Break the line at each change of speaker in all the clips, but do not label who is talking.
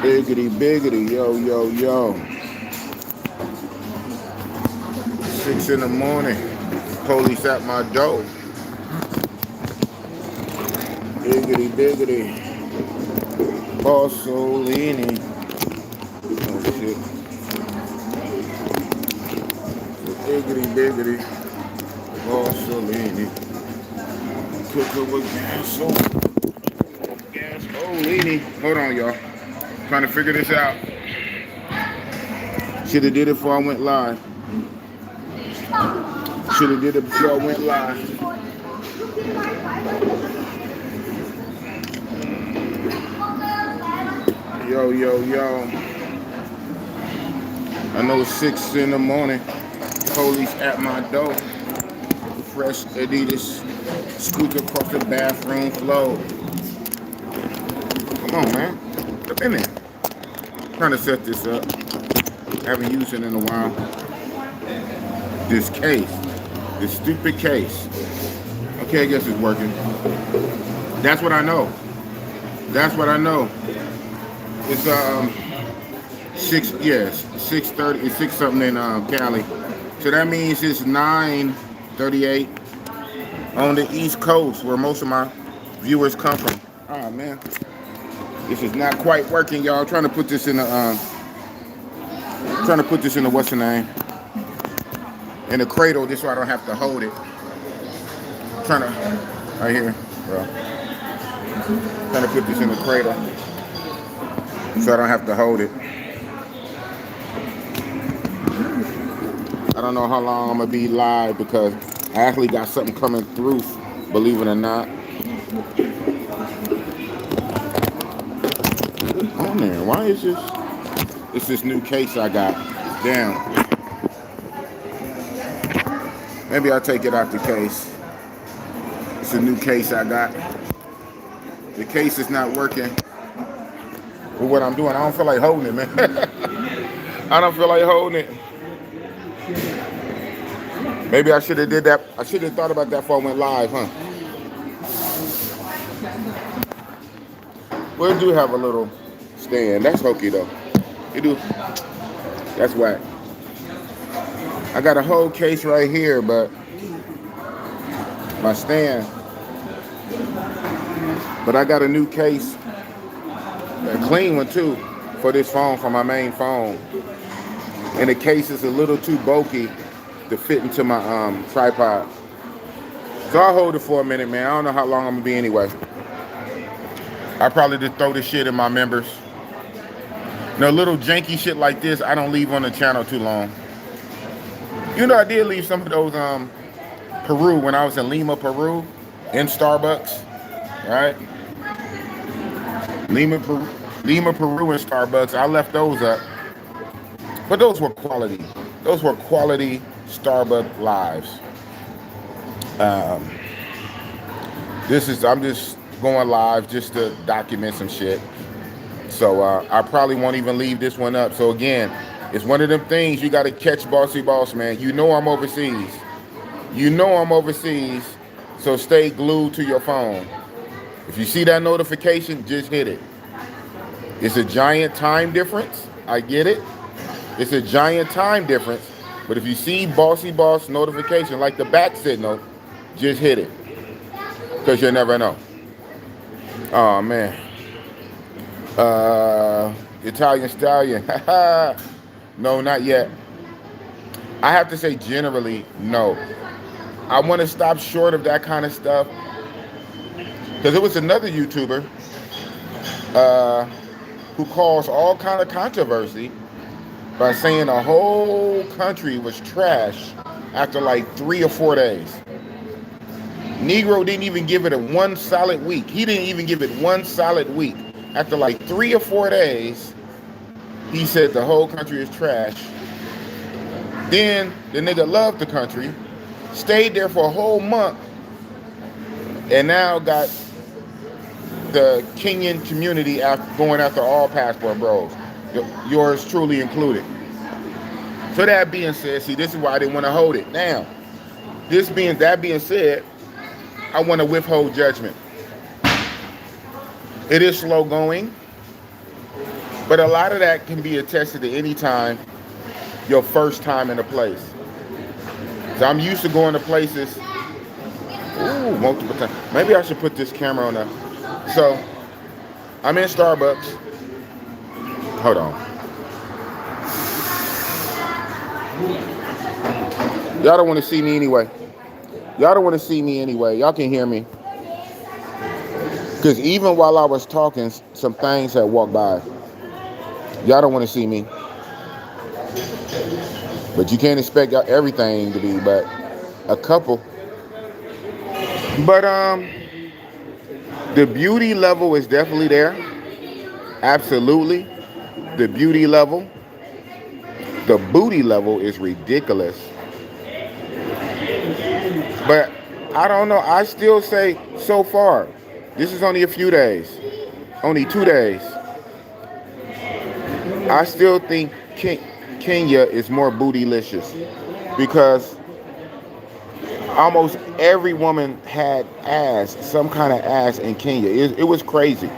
Biggity, biggity, yo, yo, yo. 6 in the morning. Police at my door. Biggity, biggity. Bassolini. Oh, shit. Biggity, biggity. Bassolini. Cooker with gasolini. Hold on, y'all. Trying to figure this out. Should have did it before I went live. Should have did it before I went live. Yo, yo, yo. I know it's 6 in the morning. Police at my door. Fresh Adidas squeak across the bathroom floor. Come on, man. Come in there. Trying to set this up. Haven't used it in a while. This case. This stupid case. Okay, I guess it's working. That's what I know. That's what I know. It's 6:30. It's 6 something in Cali. So that means it's 9:38 on the East Coast, where most of my viewers come from. Oh man, this is not quite working, y'all. Trying to put this in the what's the name? In the cradle, just so I don't have to hold it. Trying to right here, bro. Trying to put this in the cradle so I don't have to hold it. I don't know how long I'm gonna be live because I actually got something coming through, believe it or not. Oh man, why is this? It's this new case I got. Damn. Maybe I'll take it out the case. It's a new case I got. The case is not working. But what I'm doing, I don't feel like holding it, man. I don't feel like holding it. Maybe I should have did that. I should have thought about that before I went live, huh? Well, it do have a little stand. That's hokey though. It do. That's whack. I got a whole case right here, but my stand. But I got a new case, a clean one too, for this phone, for my main phone. And the case is a little too bulky to fit into my tripod. So I'll hold it for a minute, man. I don't know how long I'm gonna be anyway. I probably just throw this shit in my members. No, little janky shit like this, I don't leave on the channel too long. You know, I did leave some of those Peru when I was in Lima, Peru, in Starbucks, right? Lima, Peru in Starbucks. I left those up, but those were quality. Those were quality Starbucks lives. I'm just going live just to document some shit. So I probably won't even leave this one up. So again, it's one of them things you got to catch Bossy Boss, man. You know I'm overseas. You know I'm overseas. So stay glued to your phone. If you see that notification, just hit it. It's a giant time difference. I get it. It's a giant time difference. But if you see Bossy Boss notification, like the bat signal, just hit it. Because you'll never know. Oh, man. Italian Stallion. No, not yet. I have to say generally, no. I want to stop short of that kind of stuff. Because there was another YouTuber who caused all kind of controversy by saying the whole country was trash after like 3 or 4 days. Negro didn't even give it a one solid week. He didn't even give it one solid week. After like 3 or 4 days, he said the whole country is trash. Then the nigga loved the country, stayed there for a whole month, and now got the Kenyan community going after all passport bros, yours truly included. So that being said, see, this is why I didn't want to hold it. Now, that being said, I want to withhold judgment. It is slow going. But a lot of that can be attested to any time, your first time in a place. So I'm used to going to places, ooh, multiple times. Maybe I should put this camera on there. So I'm in Starbucks. Hold on. Y'all don't want to see me anyway. Y'all don't want to see me anyway. Y'all can hear me. Because even while I was talking, some things had walked by. Y'all don't want to see me. But you can't expect everything to be, but a couple. But the beauty level is definitely there. Absolutely. The beauty level. The booty level is ridiculous. But I don't know. I still say so far. This is only a few days. Only 2 days. I still think Kenya is more bootylicious because almost every woman had ass, some kind of ass in Kenya. It was crazy.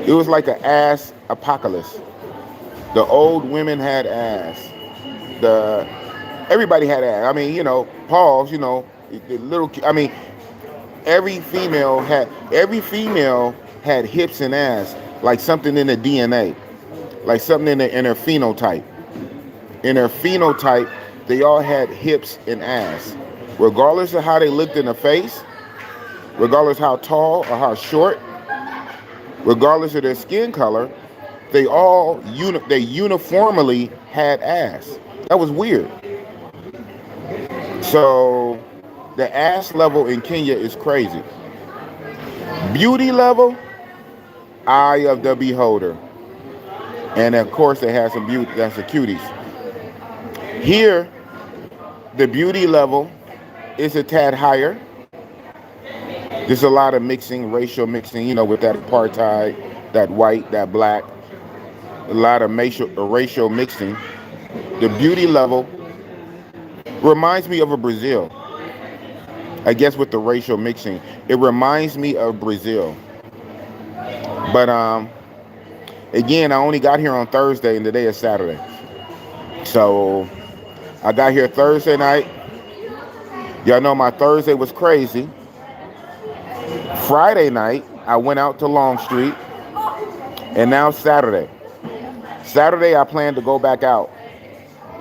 It was like an ass apocalypse. The old women had ass. Everybody had ass. I mean, pause, the little, I mean, every female had hips and ass, like something in the DNA, like something in her phenotype. In their phenotype, they all had hips and ass. Regardless of how they looked in the face, regardless how tall or how short, regardless of their skin color, they uniformly had ass. That was weird. So the ass level in Kenya is crazy. Beauty level, eye of the beholder. And of course they have some beauty, that's the cuties. Here, the beauty level is a tad higher. There's a lot of mixing, racial mixing, with that apartheid, that white, that black. A lot of racial mixing. The beauty level reminds me of a Brazil. I guess with the racial mixing, it reminds me of Brazil. But again, I only got here on Thursday and today is Saturday. So I got here Thursday night. Y'all know my Thursday was crazy. Friday night, I went out to Long Street. And now Saturday. Saturday, I plan to go back out.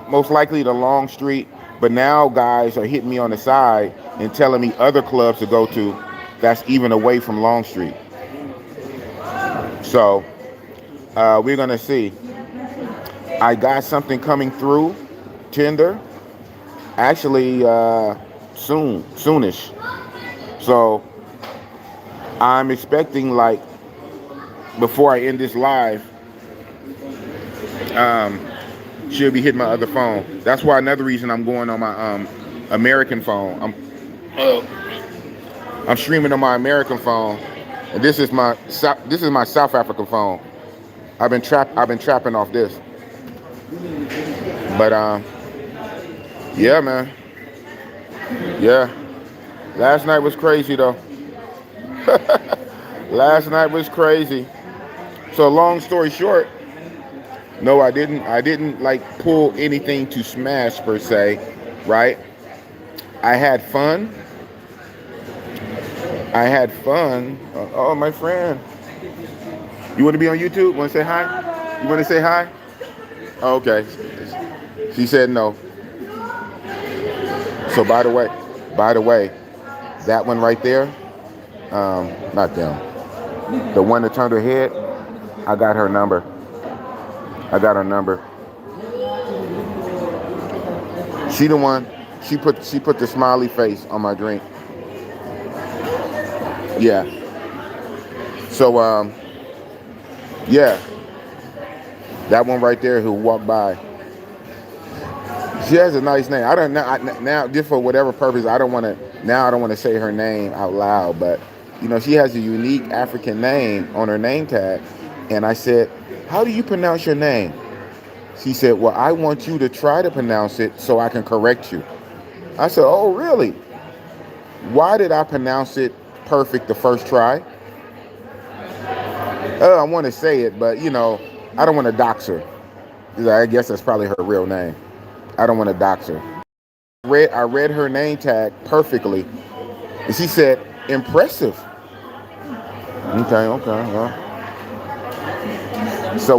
Most likely to Long Street. But now guys are hitting me on the side and telling me other clubs to go to that's even away from Long Street. So we're going to see. I got something coming through Tinder. Actually, soonish. So I'm expecting, like, before I end this live, she'll be hitting my other phone. That's why another reason I'm going on my American phone. I'm streaming on my American phone, and this is my South African phone. I've been trapping off this. But yeah, man. Yeah. Last night was crazy though. Last night was crazy. So long story short, no, I didn't like pull anything to smash per se, right? I had fun. Oh, my friend. You want to be on YouTube? Want to say hi? You want to say hi? Oh, okay. She said no. So by the way, that one right there, not them. The one that turned her head, I got her number. She the one. She put the smiley face on my drink. Yeah. So yeah. That one right there who walked by. She has a nice name. I don't know now, just for whatever purpose. I don't want to say her name out loud, but she has a unique African name on her name tag. And I said, "How do you pronounce your name?" She said, "Well, I want you to try to pronounce it so I can correct you." I said, "Oh, really? Why did I pronounce it perfect the first try?" I want to say it, but I don't want to dox her. I guess that's probably her real name. I don't want to dox her. I read her name tag perfectly, and she said, "Impressive." Okay, well. So,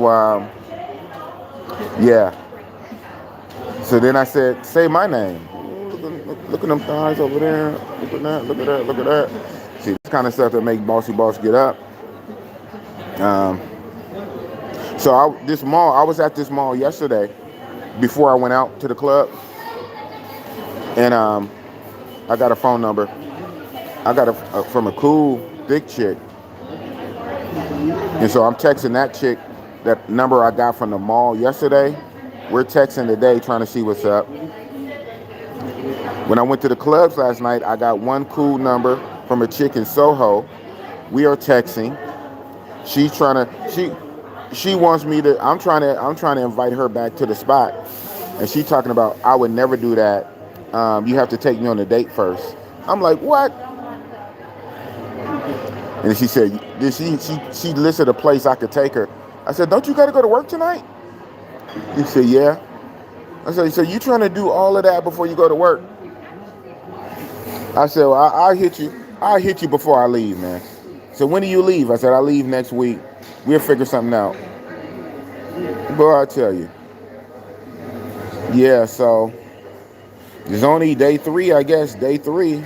yeah. So then I said, "Say my name." Look at them thighs over there. Look at that. Look at that. Look at that. See, this kind of stuff that make Bossy Boss get up. So I was at this mall yesterday before I went out to the club, and I got a phone number. I got from a cool thick chick, and so I'm texting that chick that number I got from the mall yesterday. We're texting today trying to see what's up. When I went to the clubs last night, I got one cool number from a chick in Soho. We are texting. She's trying to she wants me to I'm trying to invite her back to the spot, and she talking about I would never do that. You have to take me on a date first. I'm like, what? And she said, she listed a place I could take her. I said, don't you got to go to work tonight? He said, yeah. I said, so you trying to do all of that before you go to work? I said, well, I'll hit you before I leave, man. So when do you leave? I said, I leave next week. We'll figure something out. Boy, I tell you. Yeah, so it's only day 3, I guess, day 3.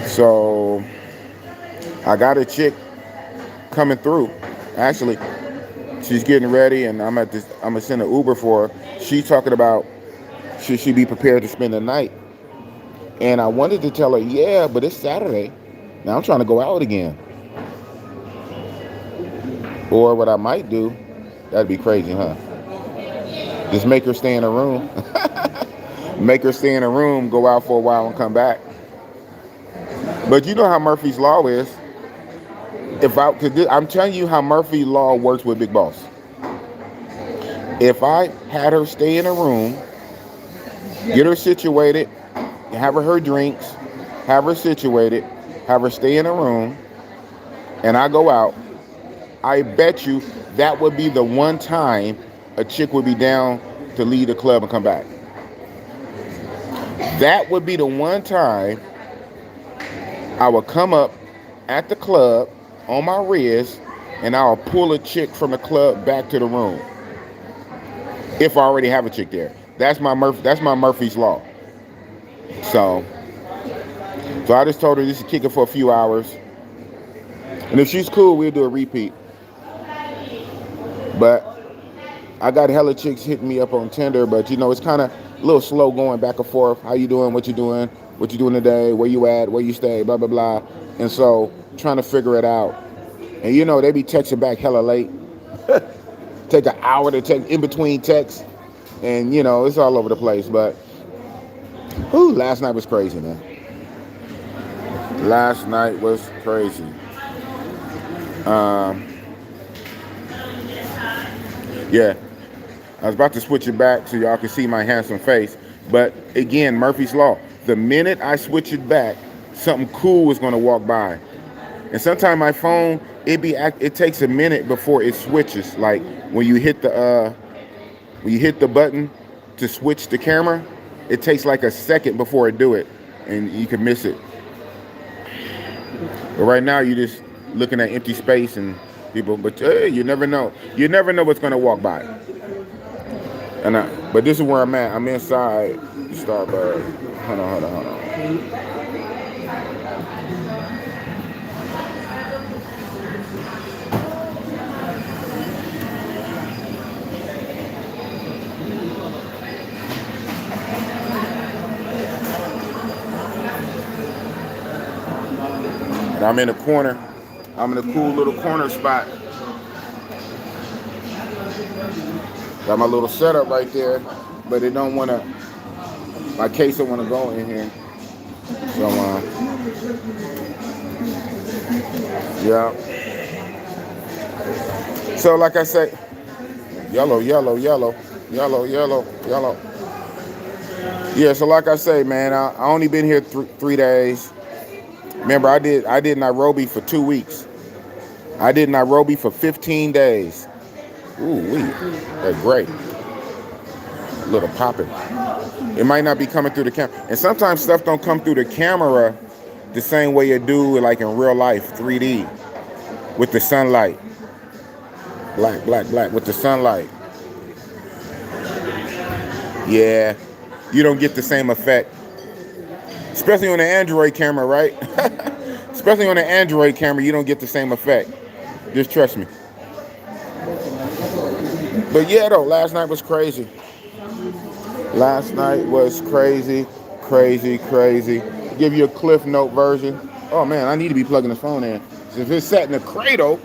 So I got a chick coming through. Actually, she's getting ready, and I'm gonna send an Uber for her. She's talking about should she be prepared to spend the night. And I wanted to tell her, yeah, but it's Saturday. Now I'm trying to go out again. Or what I might do, that'd be crazy, huh? Just make her stay in a room. Make her stay in a room, go out for a while and come back. But you know how Murphy's Law is. I'm telling you how Murphy's Law works with Big Boss. If I had her stay in a room, get her situated, have her drinks, have her situated, have her stay in a room, and I go out, I bet you that would be the one time a chick would be down to leave the club and come back. That would be the one time I would come up at the club on my wrist and I'll pull a chick from the club back to the room. If I already have a chick there. That's my Murphy's Law. So I just told her just to kick it for a few hours. And if she's cool, we'll do a repeat. But I got hella chicks hitting me up on Tinder, but it's kind of a little slow going back and forth. How you doing? What you doing? What you doing today? Where you at? Where you stay? Blah, blah, blah. And so trying to figure it out. And they be texting back hella late. Take an hour to text in between texts. And it's all over the place. But last night was crazy, man. Last night was crazy. Yeah. I was about to switch it back so y'all can see my handsome face. But again, Murphy's Law. The minute I switch it back, something cool is going to walk by. And sometimes my phone, it takes a minute before it switches. Like when you hit the button to switch the camera, it takes like a second before it do it, and you can miss it. But right now, you're just looking at empty space and people. But you never know. You never know what's going to walk by. But this is where I'm at. I'm inside Starbucks. Hold on. And I'm in a corner. I'm in a cool little corner spot. Got my little setup right there, but it don't want to. My case don't want to go in here. So, yeah. So, like I say, yellow. Yeah. So, like I say, man, I only been here 3 days. Remember, I did Nairobi for 2 weeks. I did Nairobi for 15 days. Ooh, wee. That's great. A little popping. It might not be coming through the camera. And sometimes stuff don't come through the camera the same way it do like in real life, 3D, with the sunlight. Black, black, black, with the sunlight. Yeah, you don't get the same effect. Especially on the Android camera, right? Especially on the Android camera, you don't get the same effect. Just trust me. But yeah, though, last night was crazy. Last night was crazy, crazy, crazy. Give you a Cliff Note version. Oh man, I need to be plugging the phone in. If it's sat in the cradle.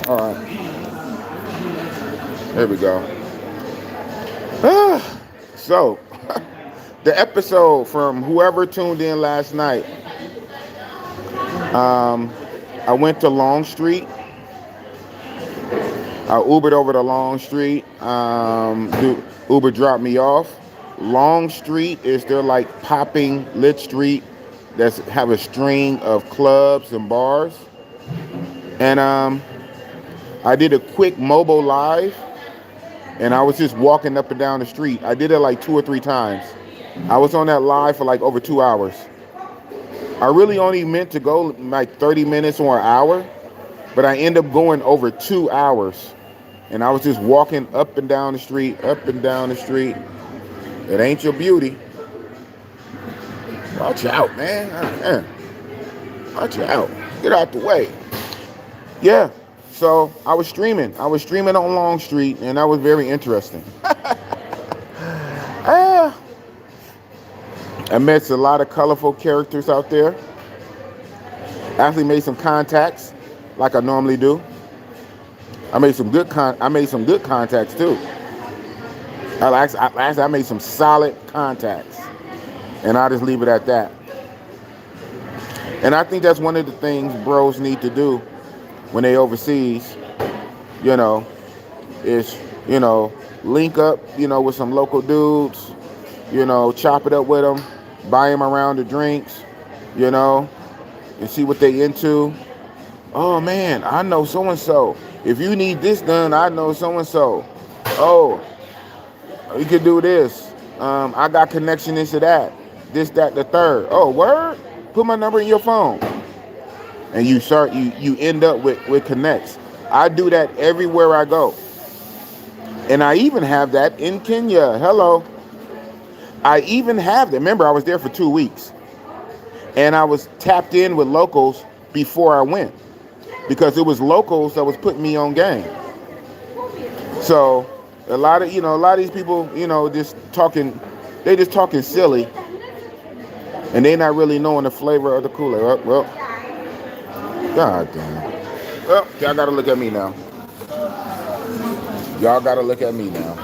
All right. There we go. So, the episode from whoever tuned in last night. I went to Long Street. I Ubered over to Long Street. Uber dropped me off. Long Street is their like popping lit street that's have a string of clubs and bars. And I did a quick mobile live, and I was just walking up and down the street. I did it like 2 or 3 times. I was on that live for like over 2 hours. I really only meant to go like 30 minutes or an hour, but I ended up going over 2 hours. And I was just walking up and down the street, up and down the street. It ain't your beauty. Watch out, man. Watch out. Get out the way. Yeah. So I was streaming. I was streaming on Long Street, and that was very interesting. I met a lot of colorful characters out there. Actually made some contacts, like I normally do. I made some good contacts too. I made some solid contacts, and I'll just leave it at that. And I think that's one of the things bros need to do when they overseas, is, link up, with some local dudes, chop it up with them, buy them around the drinks, and see what they into. Oh man, I know so-and-so. If you need this done, I know so-and-so. Oh, you could do this. I got connection into that. This, that, the third. Oh, word? Put my number in your phone. And you end up with connects. I do that everywhere I go. And I even have that in Kenya. Hello. I even have that. Remember, I was there for 2 weeks. And I was tapped in with locals before I went. Because it was locals that was putting me on game. So a lot of these people, just talking silly. And they're not really knowing the flavor of the Kool-Aid. Well, God damn. Well, y'all gotta look at me now. Y'all gotta look at me now.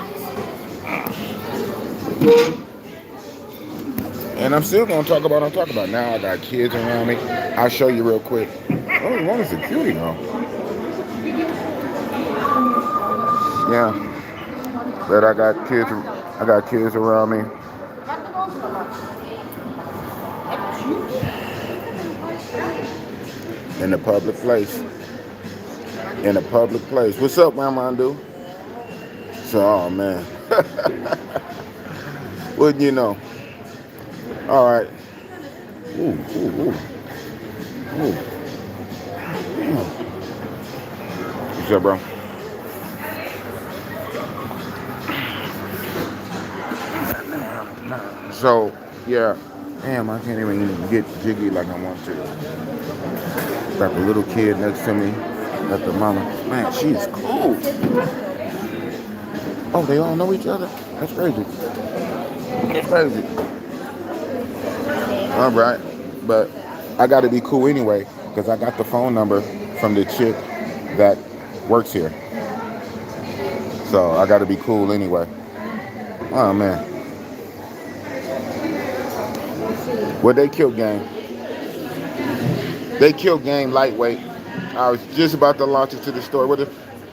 And I'm still gonna talk about what I'm talking about. Now I got kids around me. I'll show you real quick. Oh, one is a cutie though. Yeah. But I got kids around me. In a public place. What's up, Mamandu? So, oh man. Wouldn't you know? All right. Ooh. What's up, bro? So, yeah. Damn, I can't even get jiggy like I want to. Got the little kid next to me. Got the mama. Man, she's cool. Oh, they all know each other? That's crazy. All right. But I got to be cool anyway, because I got the phone number from the chick that works here. So I got to be cool anyway. Oh, man. Well, they killed game. They killed game lightweight. I was just about to launch it to the story.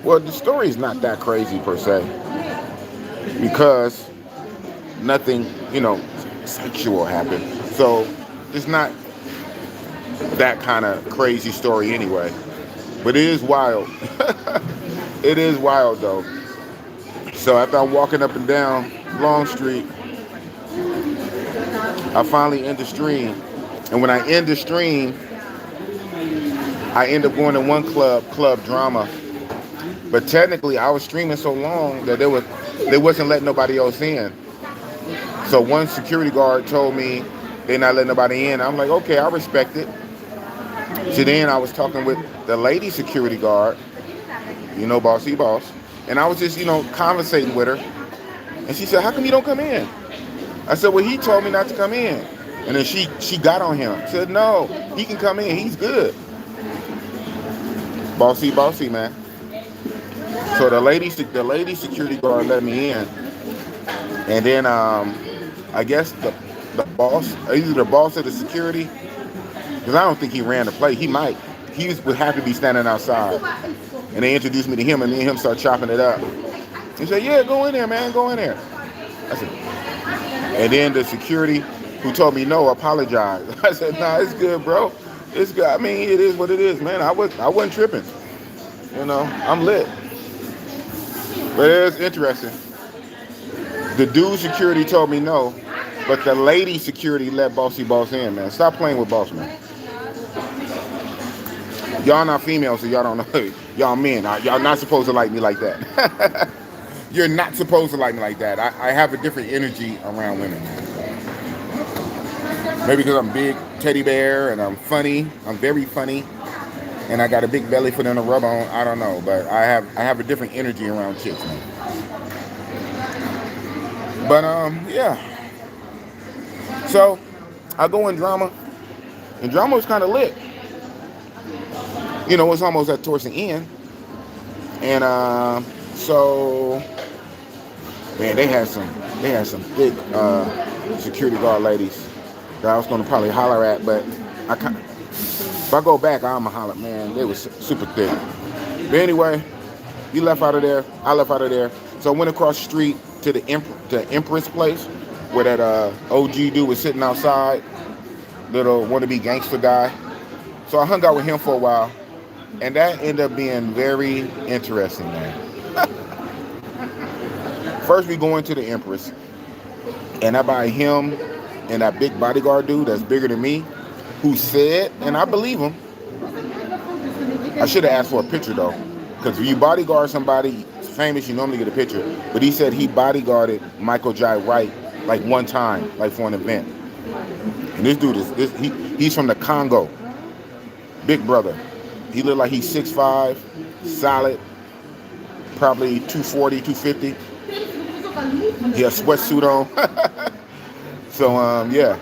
Well, the story is not that crazy per se, because nothing, sexual happened. So it's not that kind of crazy story anyway. But it is wild. It is wild though. So after I'm walking up and down Long Street, I finally end the stream. And when I end the stream, I end up going to one club, Club Drama. But technically, I was streaming so long that they wasn't letting nobody else in. So one security guard told me they're not letting nobody in. I'm like, okay, I respect it. So then I was talking with the lady security guard, Bossy Boss, and I was just, conversating with her. And she said, how come you don't come in? I said, well, he told me not to come in. And then she got on him. Said, no, he can come in. He's good. Bossy, man. So the lady security guard let me in. And then I guess the boss, either the boss of the security, because I don't think he ran the place. He might. He would have to be standing outside. And they introduced me to him, and me and him start chopping it up. He said, yeah, go in there, man, go in there. I said, and then the security who told me no apologized. I said, nah, it's good, bro. It's good. I mean, it is what it is, man. I wasn't tripping. I'm lit. But it's interesting. The dude security told me no, but the lady security let Bossy Boss in, man. Stop playing with Boss, man. Y'all not females, so y'all don't know. Y'all men. Y'all not supposed to like me like that. You're not supposed to like me like that. I have a different energy around women. Maybe because I'm big teddy bear and I'm funny. I'm very funny. And I got a big belly for them to rub on. I don't know. But I have a different energy around chicks, man. But, yeah. So, I go in Drama. And Drama was kind of lit. It's almost towards the end. And, so, man, they had some big security guard ladies that I was going to probably holler at, but if I go back, I'm going to holler. Man, they was super thick. But anyway, you left out of there. I left out of there. So I went across the street to the Empress place where that OG dude was sitting outside, little wannabe gangster guy. So I hung out with him for a while, and that ended up being very interesting, man. First, we go into the Empress, and I buy him and that big bodyguard dude that's bigger than me, who said, and I believe him, I should have asked for a picture, though, because if you bodyguard somebody famous, you normally get a picture, but he said he bodyguarded Michael Jai Wright, like one time, like for an event. And this dude he's from the Congo, big brother. He looked like he's 6'5", solid, probably 240, 250. He has a sweatsuit on. So, yeah.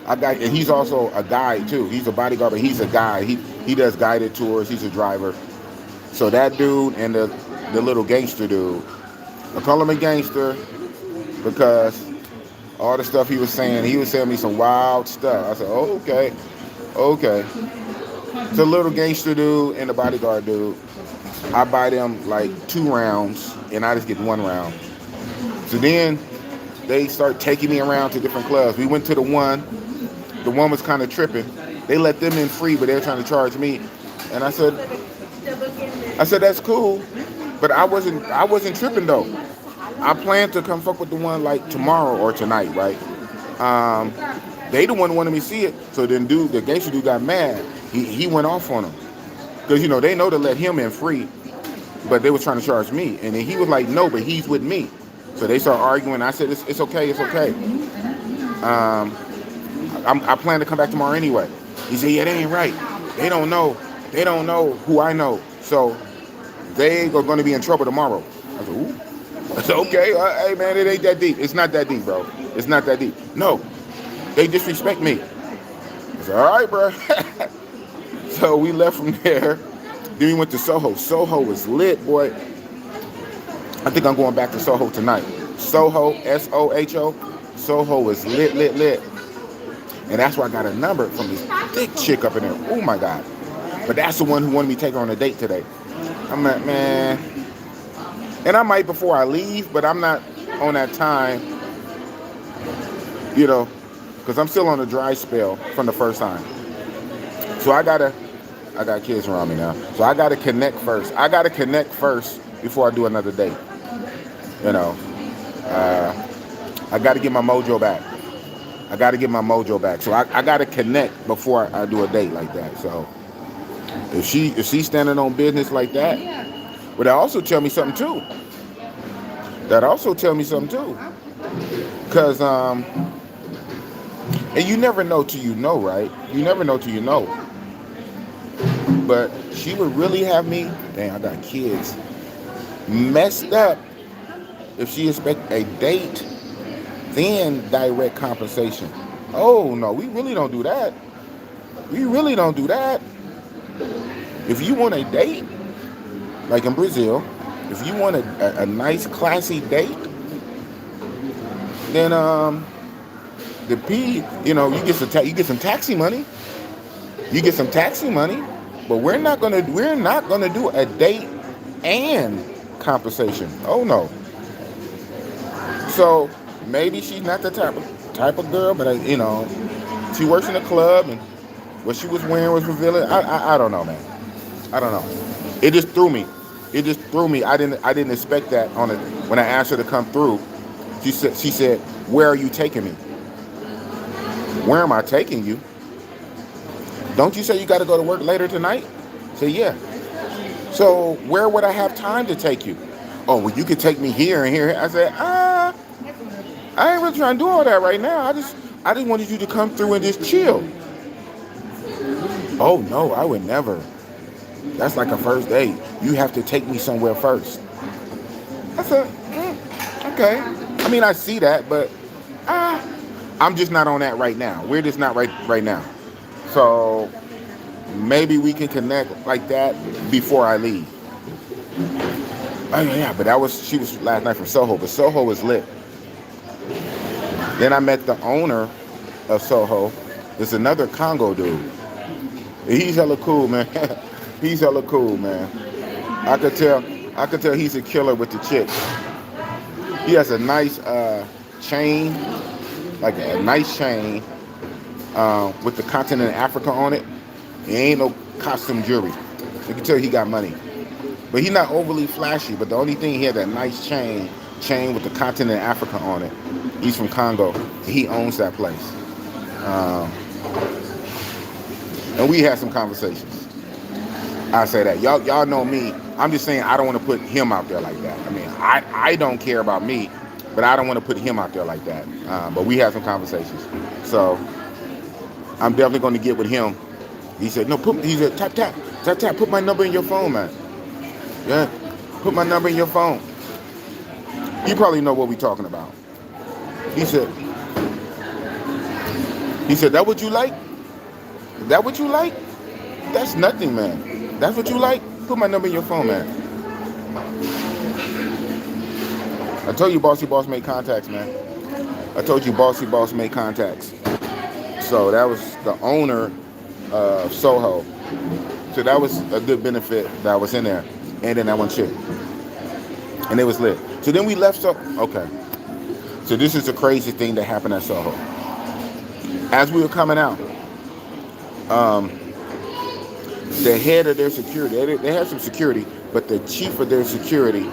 And he's also a guide, too. He's a bodyguard, but he's a guide. He does guided tours. He's a driver. So that dude and the little gangster dude, I call him a gangster because all the stuff he was saying me some wild stuff. I said, oh, okay. It's a little gangster dude and the bodyguard dude. I buy them like 2 rounds, and I just get 1 round. So then they start taking me around to different clubs. We went to the one. The one was kind of tripping. They let them in free, but they were trying to charge me. And I said, that's cool, but I wasn't tripping though. I plan to come fuck with the one like tomorrow or tonight, right? They the one who wanted me to see it. So then the gangster dude got mad. He went off on him. Because, they know to let him in free, but they were trying to charge me. And then he was like, no, but he's with me. So they started arguing. I said, it's okay. I plan to come back tomorrow anyway. He said, yeah, that ain't right. They don't know who I know. So they are going to be in trouble tomorrow. I said, ooh. I said, okay. Hey, man, it ain't that deep. It's not that deep, bro. It's not that deep. No, they disrespect me. I said, all right, bro. So we left from there. Then we went to Soho. Soho was lit, boy. I think I'm going back to Soho tonight. Soho, S-O-H-O. Soho was lit. And that's where I got a number from this thick chick up in there. Oh, my God. But that's the one who wanted me to take her on a date today. I'm like, man. And I might before I leave, but I'm not on that time, because I'm still on a dry spell from the first time. So I got to got kids around me now, so I got to connect first. I got to connect first before I do another date. You know, I got to get my mojo back. I got to get my mojo back. So I got to connect before I do a date like that. So if she's standing on business like that, but that also tell me something too. Cause and you never know till you know, right? You never know till you know. But she would really have me, dang, I got kids, messed up if she expect a date, then direct compensation. Oh no, we really don't do that. We really don't do that. If you want a date, like in Brazil, if you want a nice classy date, then you get some taxi money. You get some taxi money, but we're not gonna do a date and compensation. Oh no. So maybe she's not the type of girl, but she works in a club and what she was wearing was revealing. I don't know, man. I don't know. It just threw me. I didn't expect that on it when I asked her to come through. She said, "Where are you taking me?" Where am I taking you? Don't you say you got to go to work later tonight? I say, yeah. So where would I have time to take you? Oh, well, you could take me here and here. I said, I ain't really trying to do all that right now. I just wanted you to come through and just chill. Oh no, I would never. That's like a first date. You have to take me somewhere first. I said, okay. I mean, I see that, but I'm just not on that right now. We're just not right now. So maybe we can connect like that before I leave. Oh yeah, but she was last night from Soho, but Soho was lit. Then I met the owner of Soho. There's another Congo dude. He's hella cool, man. He's hella cool, man. I could tell he's a killer with the chicks. He has a nice chain, like a nice chain with the continent of Africa on it. It ain't no costume jewelry. You can tell he got money. But he's not overly flashy, but the only thing, he had that nice chain with the continent of Africa on it. He's from Congo. He owns that place. And we had some conversations. I say that. Y'all know me. I'm just saying I don't want to put him out there like that. I mean, I don't care about me, but I don't want to put him out there like that. But we had some conversations. So I'm definitely going to get with him. He said, he said, tap, put my number in your phone, man. Yeah, put my number in your phone. You probably know what we're talking about. He said, that what you like? Is that what you like? That's nothing, man. That's what you like? Put my number in your phone, man. I told you Bossy Boss made contacts, man. I told you Bossy Boss made contacts. So that was the owner of Soho. So that was a good benefit that I was in there. And then that one chick. And it was lit. So then we left Soho. Okay. So this is the crazy thing that happened at Soho. As we were coming out, the head of their security, they had some security, but the chief of their security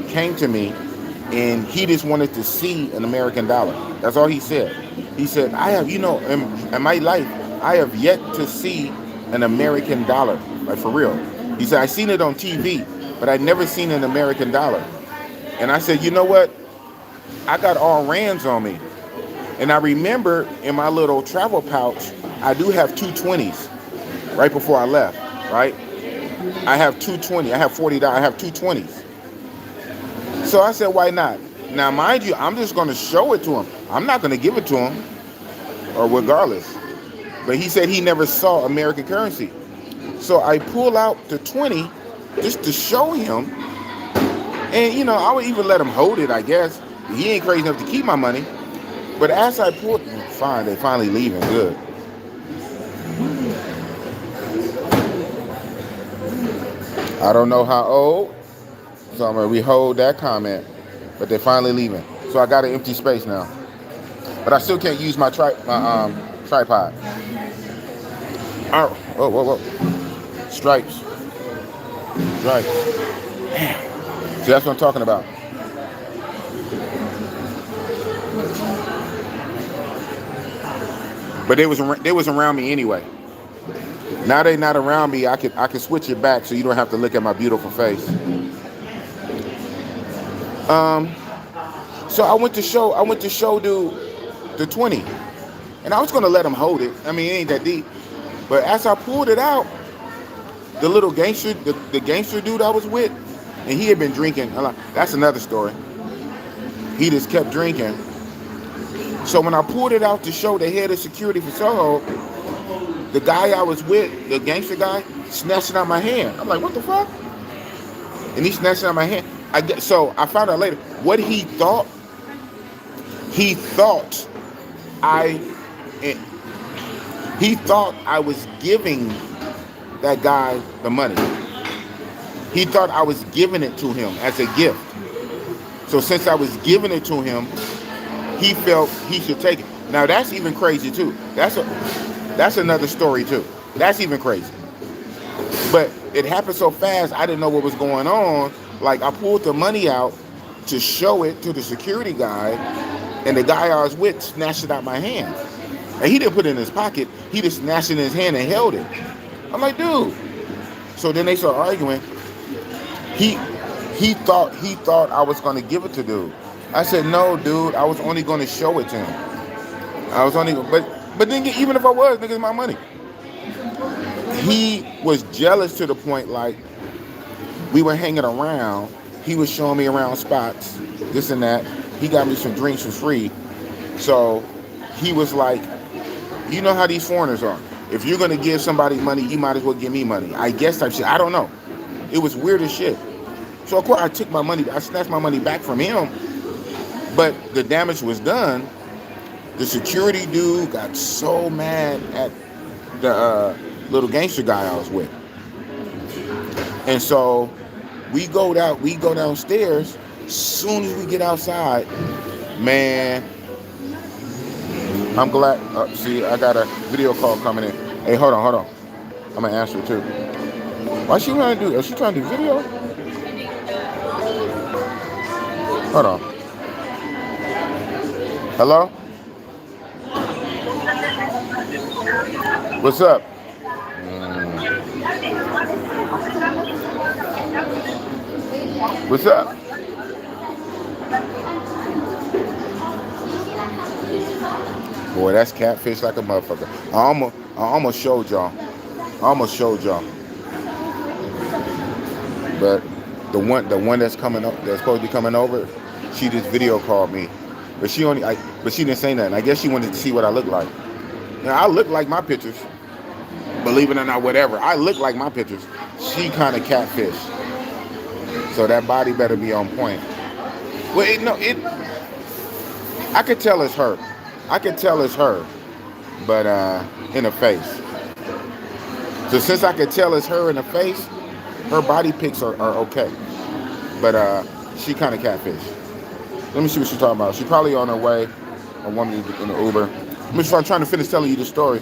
came to me and he just wanted to see an American dollar. That's all he said. He said, I have, in my life, I have yet to see an American dollar, like for real. He said, I seen it on TV, but I never seen an American dollar. And I said, you know what? I got all rands on me. And I remember in my little travel pouch, I do have two 20s right before I left, right? I have 220. I have $40. I have two 20s. So I said, why not? Now, mind you, I'm just going to show it to him. I'm not going to give it to him, or regardless. But he said he never saw American currency. So I pull out the 20 just to show him. And, I would even let him hold it, I guess. He ain't crazy enough to keep my money. But as I pulled, fine, they finally leaving, good. I don't know how old, so I'm going to rehold that comment. But they're finally leaving. So I got an empty space now. But I still can't use my tripod. Oh, whoa. Stripes. Stripes. See, that's what I'm talking about. But they was around me anyway. Now they not around me. I can switch it back so you don't have to look at my beautiful face. So I went to show dude the 20, and I was gonna let him hold it. I mean, it ain't that deep. But as I pulled it out, the little gangster, the gangster dude I was with, and he had been drinking a lot. That's another story. He just kept drinking. So when I pulled it out to show the head of security for Soho, the guy I was with, the gangster guy, snatched it out of my hand. I'm like, what the fuck? And he snatched it out of my hand. So I found out later what he thought. He thought I was giving that guy the money. He thought I was giving it to him as a gift. So since I was giving it to him, he felt he should take it. Now that's even crazy too. That's another story too. That's even crazy. But it happened so fast, I didn't know what was going on. Like, I pulled the money out to show it to the security guy, and the guy I was with snatched it out my hand. And he didn't put it in his pocket. He just snatched it in his hand and held it. I'm like, dude. So then they started arguing. He thought I was going to give it to dude. I said, no, dude. I was only going to show it to him. I was only, but then even if I was, nigga, it's my money. He was jealous to the point, like, we were hanging around. He was showing me around spots, this and that. He got me some drinks for free. So he was like, you know how these foreigners are. If you're going to give somebody money, you might as well give me money. I guess type shit. I don't know. It was weird as shit. So, of course, I took my money. I snatched my money back from him. But the damage was done. The security dude got so mad at the little gangster guy I was with. And so we go downstairs. Soon as we get outside, man, I'm glad. See, I got a video call coming in. Hey, hold on. I'm gonna answer it too. Why she trying to do? Is she trying to do video? Hold on. Hello? What's up? What's up? Boy, that's catfish like a motherfucker. I almost showed y'all. But the one that's coming up, that's supposed to be coming over, she just video called me. But she didn't say nothing. I guess she wanted to see what I look like. Now, I look like my pictures. Believe it or not, whatever. I look like my pictures. She kind of catfish. So that body better be on point. Well, I could tell it's her. But in the face. So since I could tell it's her in the face, her body pics are okay. But she kind of catfish. Let me see what she's talking about. She's probably on her way. I wanted to in the Uber. I'm just trying to finish telling you the story.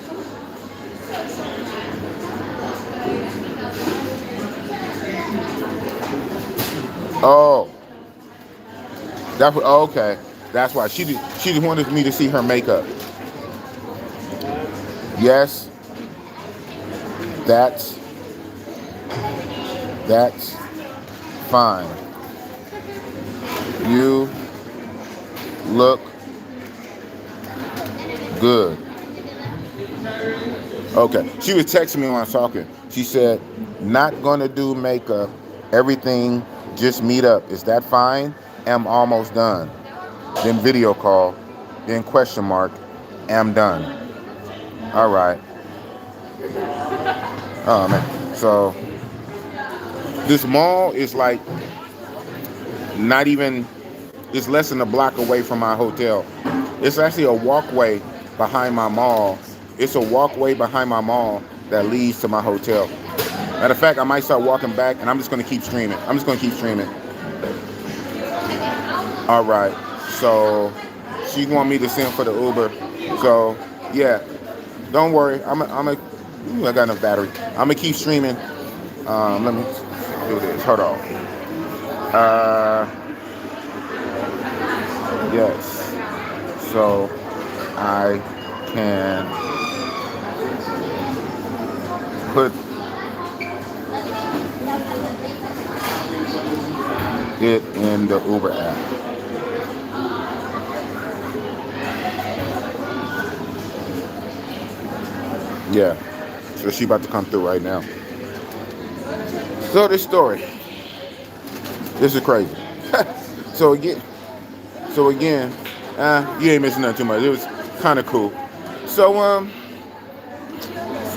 Oh, okay. That's why she just wanted me to see her makeup. Yes, that's fine. You look good. Okay. She was texting me when I was talking. She said, not gonna do makeup. Everything, just meet up. Is that fine? Am almost done. Then video call. Then question mark. Am done. All right. Oh, man. So this mall is like not even, it's less than a block away from my hotel. It's actually a walkway behind my mall. It's a walkway behind my mall that leads to my hotel. Matter of fact, I might start walking back and I'm just going to keep streaming. All right. So she want me to send for the Uber. So yeah, don't worry. I got enough battery. I'm going to keep streaming Let me do this. Hold on. Uh, yes. So I can put it in the Uber app. Yeah. So she about to come through right now. So this story. This is crazy. so again, so again, you ain't missing nothing too much. It was kind of cool. So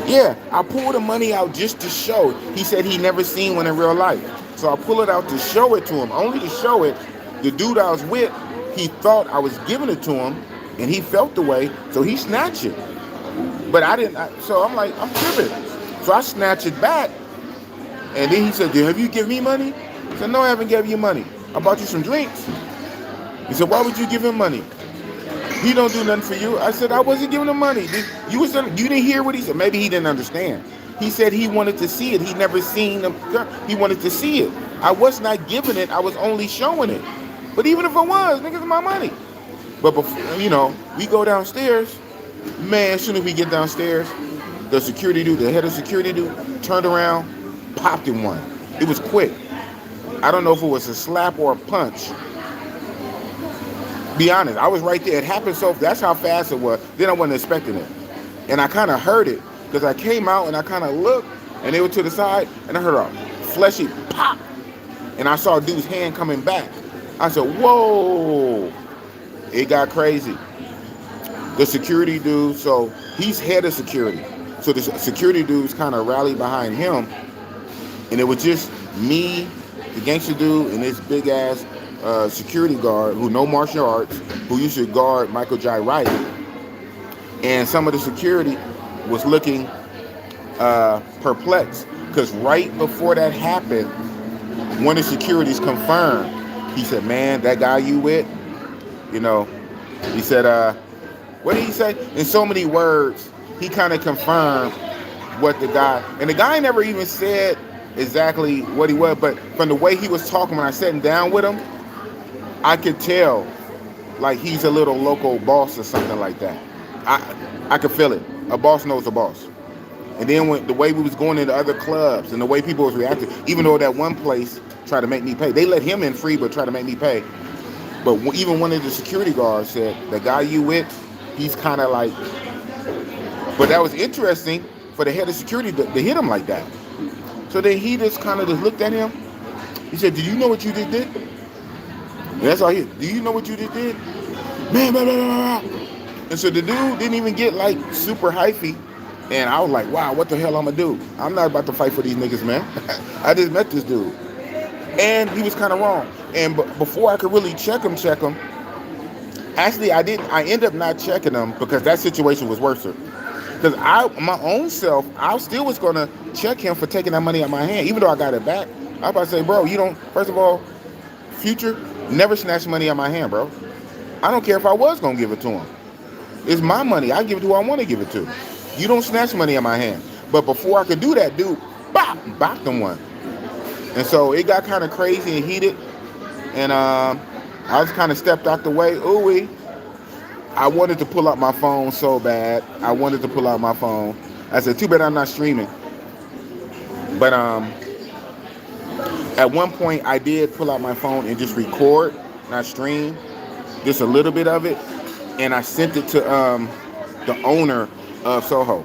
yeah, I pulled the money out just to show. He said he never seen one in real life. So I pull it out to show it to him, only to show it. The dude I was with, he thought I was giving it to him, and he felt the way, so he snatched it. But I didn't. So I'm like, I'm tripping. So I snatched it back, and then he said, "Have you given me money?" I said, "No, I haven't given you money. I bought you some drinks." He said, "Why would you give him money? He don't do nothing for you." I said, "I wasn't giving him money. You didn't hear what he said." Maybe he didn't understand. He said he wanted to see it. He never seen them. He wanted to see it. I was not giving it. I was only showing it. But even if it was, niggas, my money. But before, we go downstairs. Man, as soon as we get downstairs, the security dude, the head of security dude, turned around, popped him one. It was quick. I don't know if it was a slap or a punch. Be honest, I was right there. It happened that's how fast it was. Then I wasn't expecting it. And I kind of heard it because I came out and I kind of looked and they were to the side and I heard a fleshy pop. And I saw a dude's hand coming back. I said, whoa. It got crazy. The security dude, so he's head of security. So the security dudes kind of rallied behind him. And it was just me, the gangster dude, and this big ass security guard who know martial arts, who used to guard Michael Jai Wright. And some of the security was looking perplexed because right before that happened, one of the securities confirmed. He said, "Man, that guy you with, he said, what did he say? In so many words, he kind of confirmed what the guy, and the guy never even said exactly what he was, but from the way he was talking when I sat down with him, I could tell like he's a little local boss or something like that. I could feel it. A boss knows a boss. And then when the way we was going into other clubs and the way people was reacting, even though that one place tried to make me pay, they let him in free but tried to make me pay. But even one of the security guards said, "The guy you with, he's kind of like," but that was interesting for the head of security to hit him like that. So then he just kind of looked at him. He said, "Do you know what you just did?" And that's all he, "Do you know what you just did?" Man, blah, blah, blah, blah. And so the dude didn't even get like super hyphy. And I was like, wow, what the hell I'm gonna do? I'm not about to fight for these niggas, man. I just met this dude. And he was kind of wrong. And before I could really check him, actually I ended up not checking him because that situation was worse. Because my own self, I still was gonna check him for taking that money out of my hand, even though I got it back. I was about to say, bro, first of all, future, never snatch money out of my hand, bro. I don't care if I was gonna give it to him. It's my money. I give it to who I want to give it to. You don't snatch money in my hand. But before I could do that, dude, bopped him one. And so it got kind of crazy and heated. And I just kind of stepped out the way. Ooh-wee. I wanted to pull out my phone so bad. I said, too bad I'm not streaming. But at one point, I did pull out my phone and just record, not stream, just a little bit of it. And I sent it to the owner of Soho,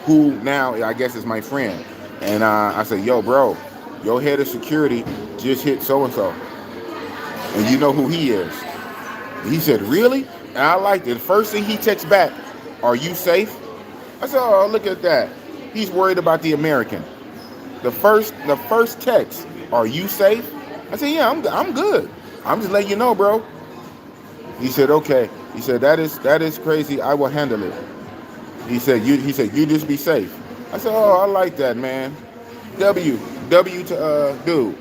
who now I guess is my friend. And I said, yo, bro, your head of security just hit so-and-so. And you know who he is. And he said, really? And I liked it. The first thing he texts back, are you safe? I said, oh, look at that. He's worried about the American. The first text, are you safe? I said, yeah, I'm good. I'm just letting you know, bro. He said, okay. He said, that is crazy. I will handle it. He said, you just be safe. I said, oh, I like that, man. W to dude.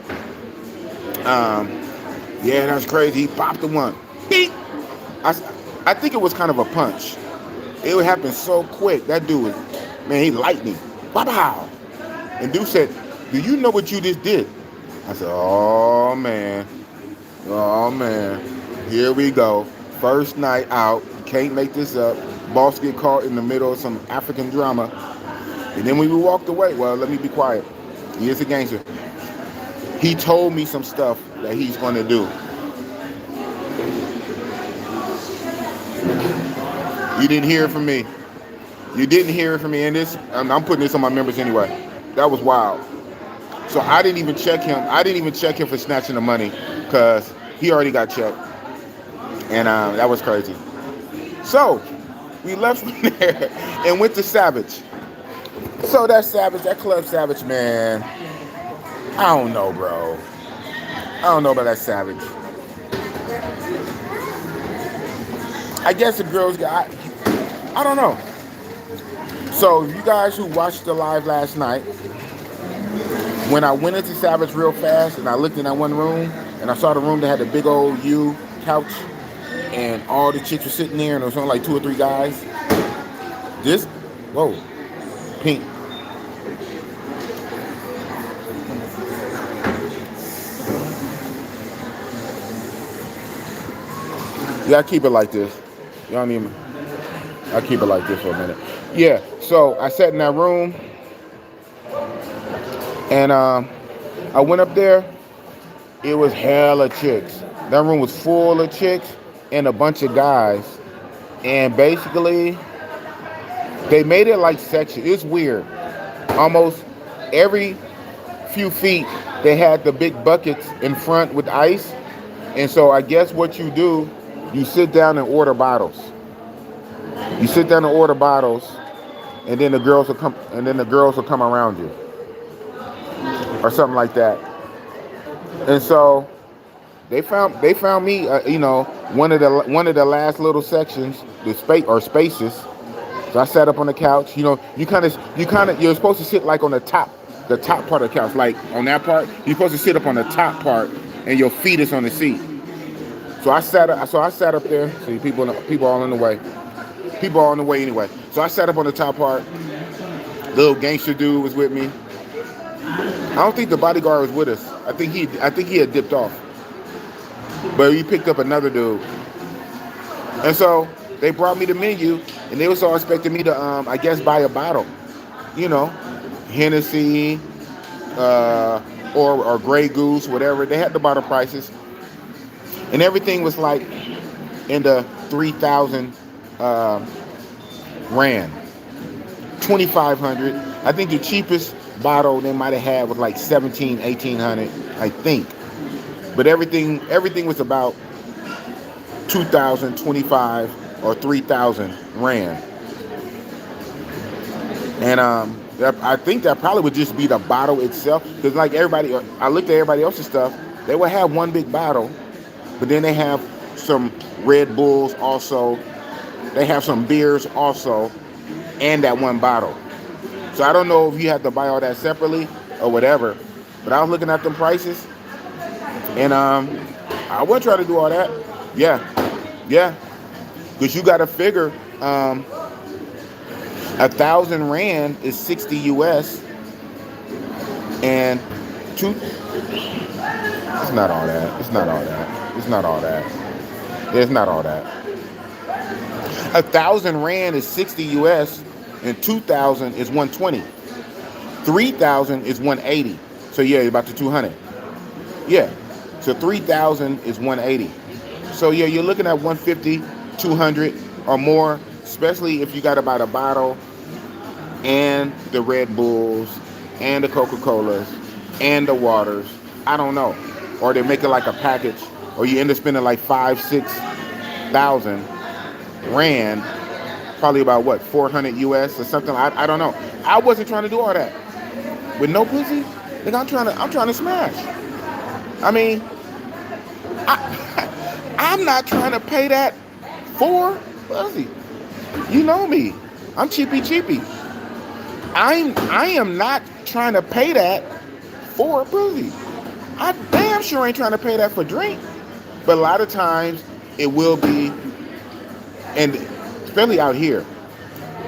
Yeah, that's crazy. He popped the one. Beep. I think it was kind of a punch. It would happen so quick. That dude was, man, he lightning. Pow. And dude said, do you know what you just did? I said, oh man, here we go. First night out, can't make this up. Boss get caught in the middle of some African drama. And then when we walked away, well, let me be quiet. He is a gangster. He told me some stuff that he's going to do. You didn't hear it from me. You didn't hear it from me. And this, I'm putting this on my members anyway. That was wild. So I didn't even check him. I didn't even check him for snatching the money because he already got checked. And that was crazy. So we left from there and went to Savage. So that Savage, that Club Savage, man, I don't know, bro. I don't know about that Savage. I guess the girls got, I don't know. So you guys who watched the live last night, when I went into Savage real fast and I looked in that one room and I saw the room that had the big old U couch and all the chicks were sitting there and there was only like 2 or 3 guys. This, whoa, pink. Yeah, I keep it like this. Y'all need me. I keep it like this for a minute. Yeah, so I sat in that room and I went up there. It was hella chicks. That room was full of chicks and a bunch of guys. And basically, they made it like section. It's weird. Almost every few feet, they had the big buckets in front with ice. And so I guess what you do, you sit down and order bottles. You sit down and order bottles, and then the girls will come. And then the girls will come around you, or something like that. And so they found me. One of the last little sections, the spaces. So I sat up on the couch. You're supposed to sit like on the top part of the couch, like on that part. You're supposed to sit up on the top part, and your feet is on the seat. So I sat up there. See, people all in the way. People all in the way anyway. So I sat up on the top part. Little gangster dude was with me. I don't think the bodyguard was with us. I think he had dipped off. But he picked up another dude. And so they brought me the menu, and they was all expecting me to, I guess, buy a bottle. Hennessy, or Grey Goose, whatever. They had the bottle prices. And everything was like in the 3,000 rand, 2,500. I think the cheapest bottle they might have had was like 1,800, I think. But everything was about 2,000, 25, or 3,000 rand. And I think that probably would just be the bottle itself. Because like everybody, I looked at everybody else's stuff, they would have one big bottle, but then they have some Red Bulls also. They have some beers also, and that one bottle. So I don't know if you have to buy all that separately or whatever. But I was looking at them prices, and I wasn't trying to do all that. Yeah. Because you got to figure 1,000 rand is 60 US, and it's not all that. It's not all that. 1,000 rand is 60 US, and 2,000 is 120. 3,000 is 180. So yeah, about to 200. Yeah. So 3,000 is 180. So yeah, you're looking at 150, 200 or more, especially if you got about a bottle and the Red Bulls and the Coca-Colas and the waters. I don't know. Or they make it like a package, or you end up spending like 5,000-6,000 rand, probably about 400 US or something. I don't know. I wasn't trying to do all that with no pussy. Like I'm trying to smash. I mean, I'm not trying to pay that for pussy. You know me. I'm cheapy. I am not trying to pay that for pussy. I damn sure ain't trying to pay that for drink. But a lot of times it will be, and especially out here,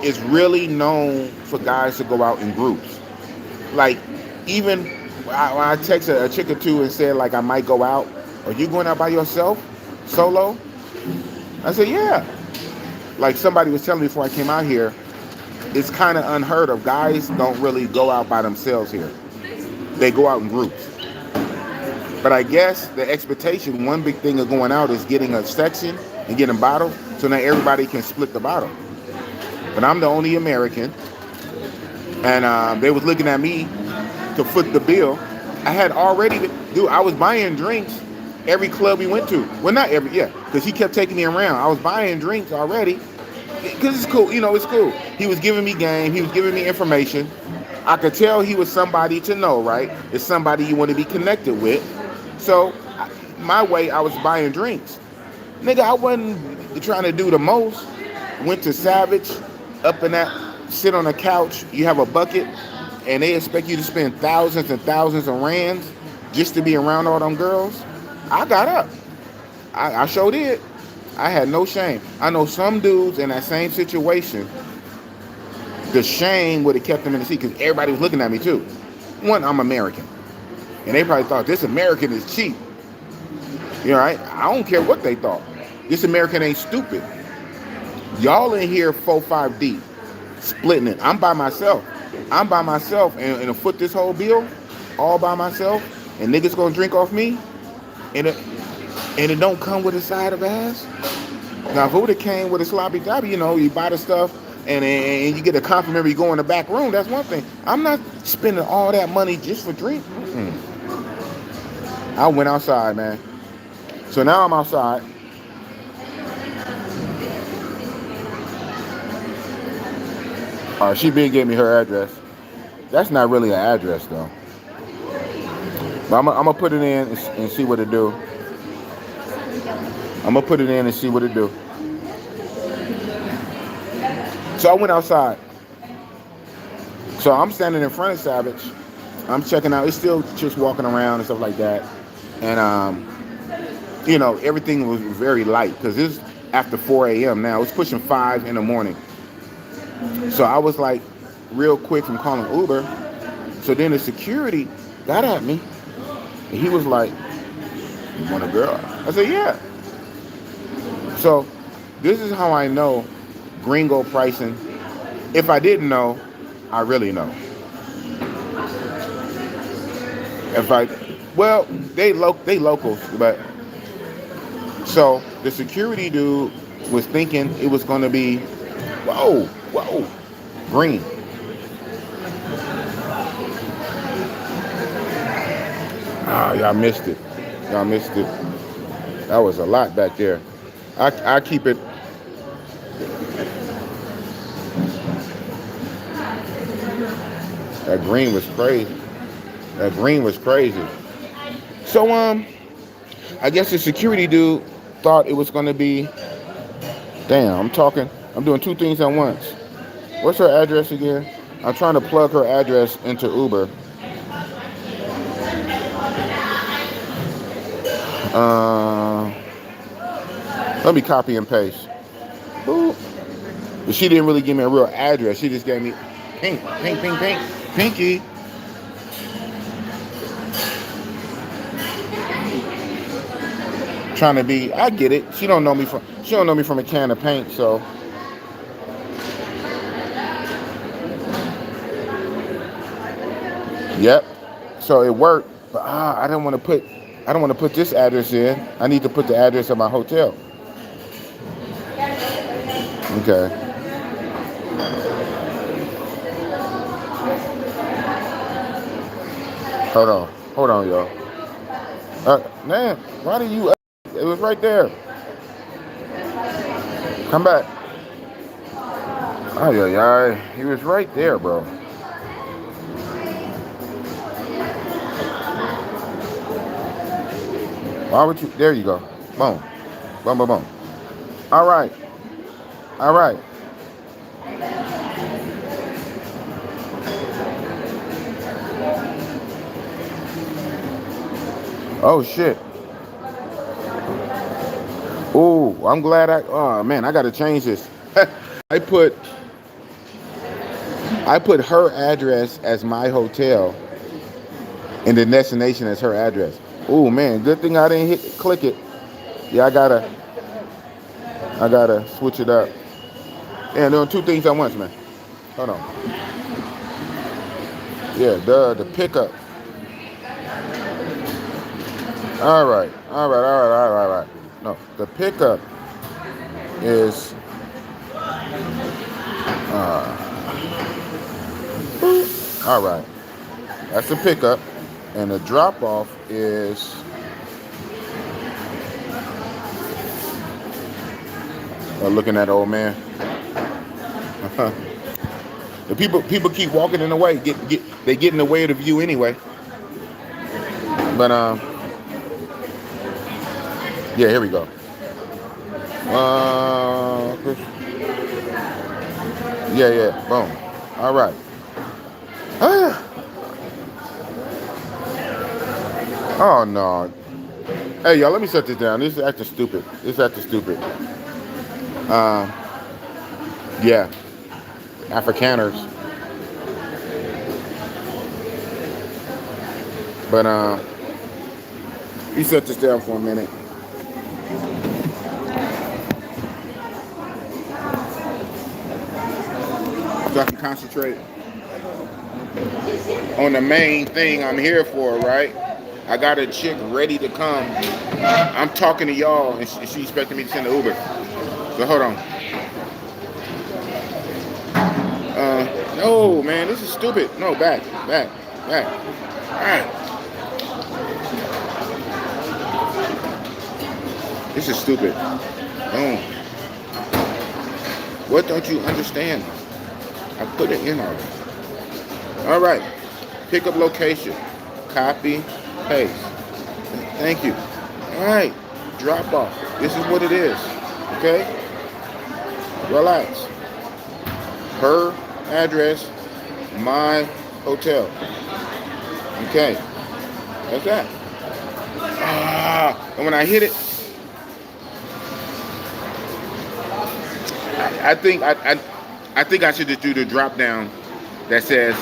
it's really known for guys to go out in groups. Like Even when I texted a chick or two and said like I might go out, are you going out by yourself, solo? I said, yeah. Like somebody was telling me before I came out here, it's kind of unheard of. Guys don't really go out by themselves here. They go out in groups. But I guess the expectation, one big thing of going out is getting a section and getting bottled, so now everybody can split the bottle. But I'm the only American, and they was looking at me to foot the bill. I had already, dude, I was buying drinks every club we went to. Well, not every, yeah, because he kept taking me around. I was buying drinks already, because it's cool, it's cool. He was giving me game, he was giving me information. I could tell he was somebody to know, right? It's somebody you want to be connected with. So, my way, I was buying drinks. Nigga, I wasn't trying to do the most. Went to Savage, up in that, sit on a couch, you have a bucket, and they expect you to spend thousands and thousands of rands just to be around all them girls. I got up. I sure did. I had no shame. I know some dudes in that same situation, the shame would have kept them in the seat because everybody was looking at me too. One, I'm American. And they probably thought this American is cheap. Right? I don't care what they thought. This American ain't stupid. Y'all in here 4-5 deep, splitting it. I'm by myself. And to foot this whole bill, all by myself, and niggas gonna drink off me, and it don't come with a side of ass. Now, if it would have came with a sloppy job, you buy the stuff, and you get a complimentary, you go in the back room, that's one thing. I'm not spending all that money just for drink. I went outside, man. So now I'm outside. She gave me her address. That's not really an address, though. But I'm going to put it in and see what it do. So I went outside. So I'm standing in front of Savage. I'm checking out. It's still just walking around and stuff like that. And, everything was very light because it's after 4 a.m. now. It's pushing 5 in the morning. So I was like real quick from calling Uber. So then the security got at me. And he was like, you want a girl? I said, yeah. So this is how I know gringo pricing. If I didn't know, I really know. They locals, but so the security dude was thinking it was going to be, whoa, green. Y'all missed it. That was a lot back there. I keep it. That green was crazy. So, I guess the security dude thought it was going to be, damn, I'm doing two things at once. What's her address again? I'm trying to plug her address into Uber. Let me copy and paste. Boop. But she didn't really give me a real address. She just gave me pinky. Trying to be, I get it. She don't know me from a can of paint, so. Yep. So it worked, but I don't want to put this address in. I need to put the address of my hotel. Okay. Hold on, y'all. Man, why do you? It was right there. Come back. He was right there, bro. Why would you? There you go. Boom. Boom, boom, boom. All right. Oh, shit. Ooh, I'm glad oh, man, I got to change this. I put her address as my hotel, And the destination is her address. Oh man, good thing I didn't click it. Yeah, I gotta switch it up. Yeah, doing two things at once, man. Hold on. Yeah, the pickup. All right. No, the pickup is all right. That's the pickup, and the drop off is looking at the old man. The people keep walking in the way. They get in the way of the view anyway. But yeah, here we go. Yeah, boom. All right. Oh no. Hey y'all, let me set this down. This is acting stupid. Yeah, Afrikaners. But you set this down for a minute. So I can concentrate on the main thing I'm here for, right? I got a chick ready to come. I'm talking to y'all, and she expecting me to send the Uber. So hold on. No, man, this is stupid. No, back. All right. This is stupid. Boom. What don't you understand? I put it in already. All right. Pickup location. Copy. Paste. Thank you. All right. Drop off. This is what it is. Okay? Relax. Her address, my hotel. Okay. That's that. And when I hit it, I think I should just do the drop down that says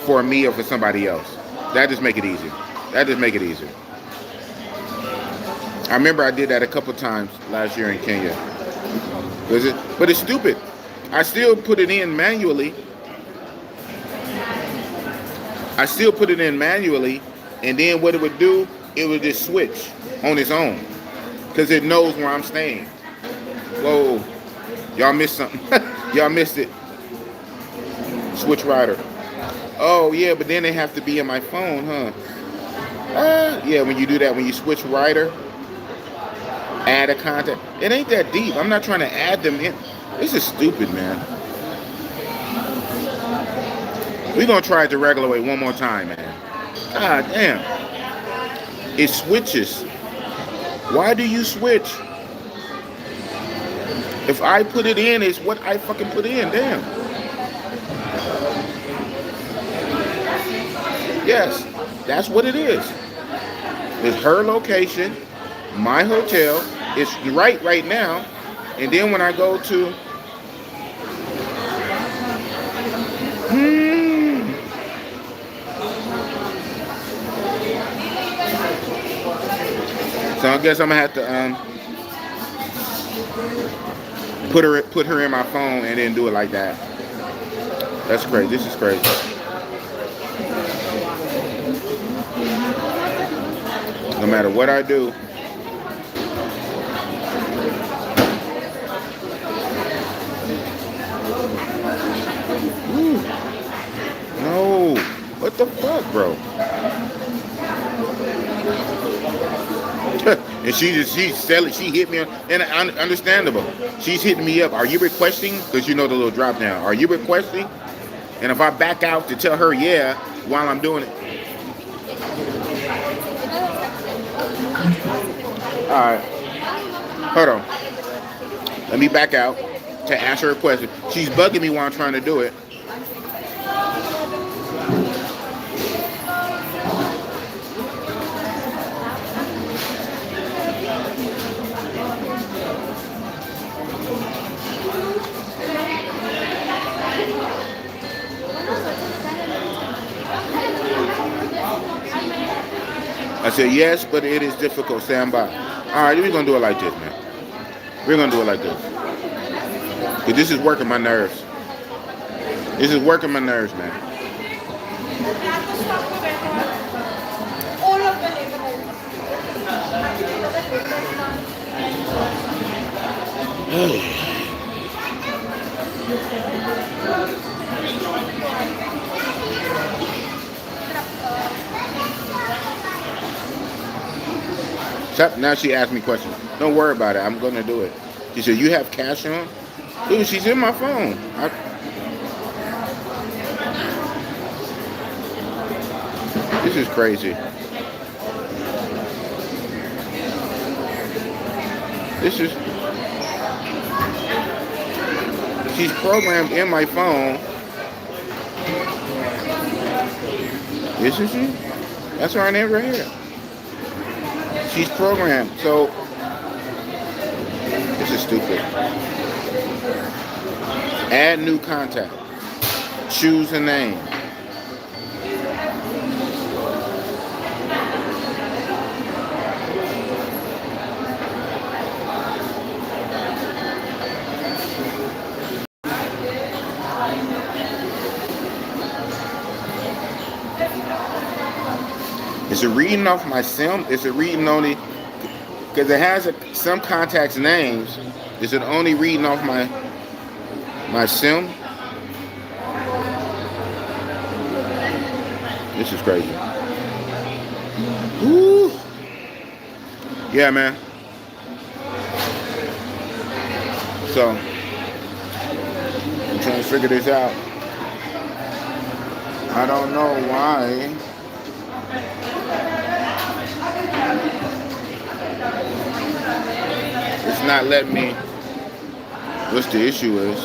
for me or for somebody else. That just make it easier. I remember I did that a couple times last year in Kenya. But it's stupid. I still put it in manually. And then what it would do, it would just switch on its own. Because it knows where I'm staying. Whoa. Y'all missed something. Y'all missed it. Switch rider. Oh, yeah, but then they have to be in my phone, huh? Yeah, when you do that, when you switch rider, add a contact. It ain't that deep. I'm not trying to add them in. This is stupid, man. We're going to try it the regular way one more time, man. God damn. It switches. Why do you switch? If I put it in, it's what I fucking put in. Damn. Yes, that's what it is. It's her location, my hotel. It's right now. And then when I go to So I guess I'm gonna have to put her in my phone and then do it like that. That's crazy. This is crazy. No matter what I do. No. What the fuck, bro? And she hit me, and understandable. She's hitting me up. Are you requesting? Because you know the little drop down. Are you requesting? And if I back out to tell her yeah while I'm doing it. All right. Hold on. Let me back out to answer her question. She's bugging me while I'm trying to do it. said, yes, but it is difficult. Stand by. All right, we're going to do it like this, man. We're going to do it like this. Because this is working my nerves. This is working my nerves, man. Now she asked me questions. Don't worry about it. I'm going to do it. She said, you have cash on? Dude, she's in my phone. This is crazy. She's programmed in my phone. Isn't she? That's her name right here. She's programmed. So, this is stupid. Add new contact. Choose a name. Is it reading off my SIM? Is it reading only, because it has some contacts' names. Is it only reading off my SIM? This is crazy. Woo. Yeah, man. So, I'm trying to figure this out. I don't know why. It's not letting me. What's the issue is?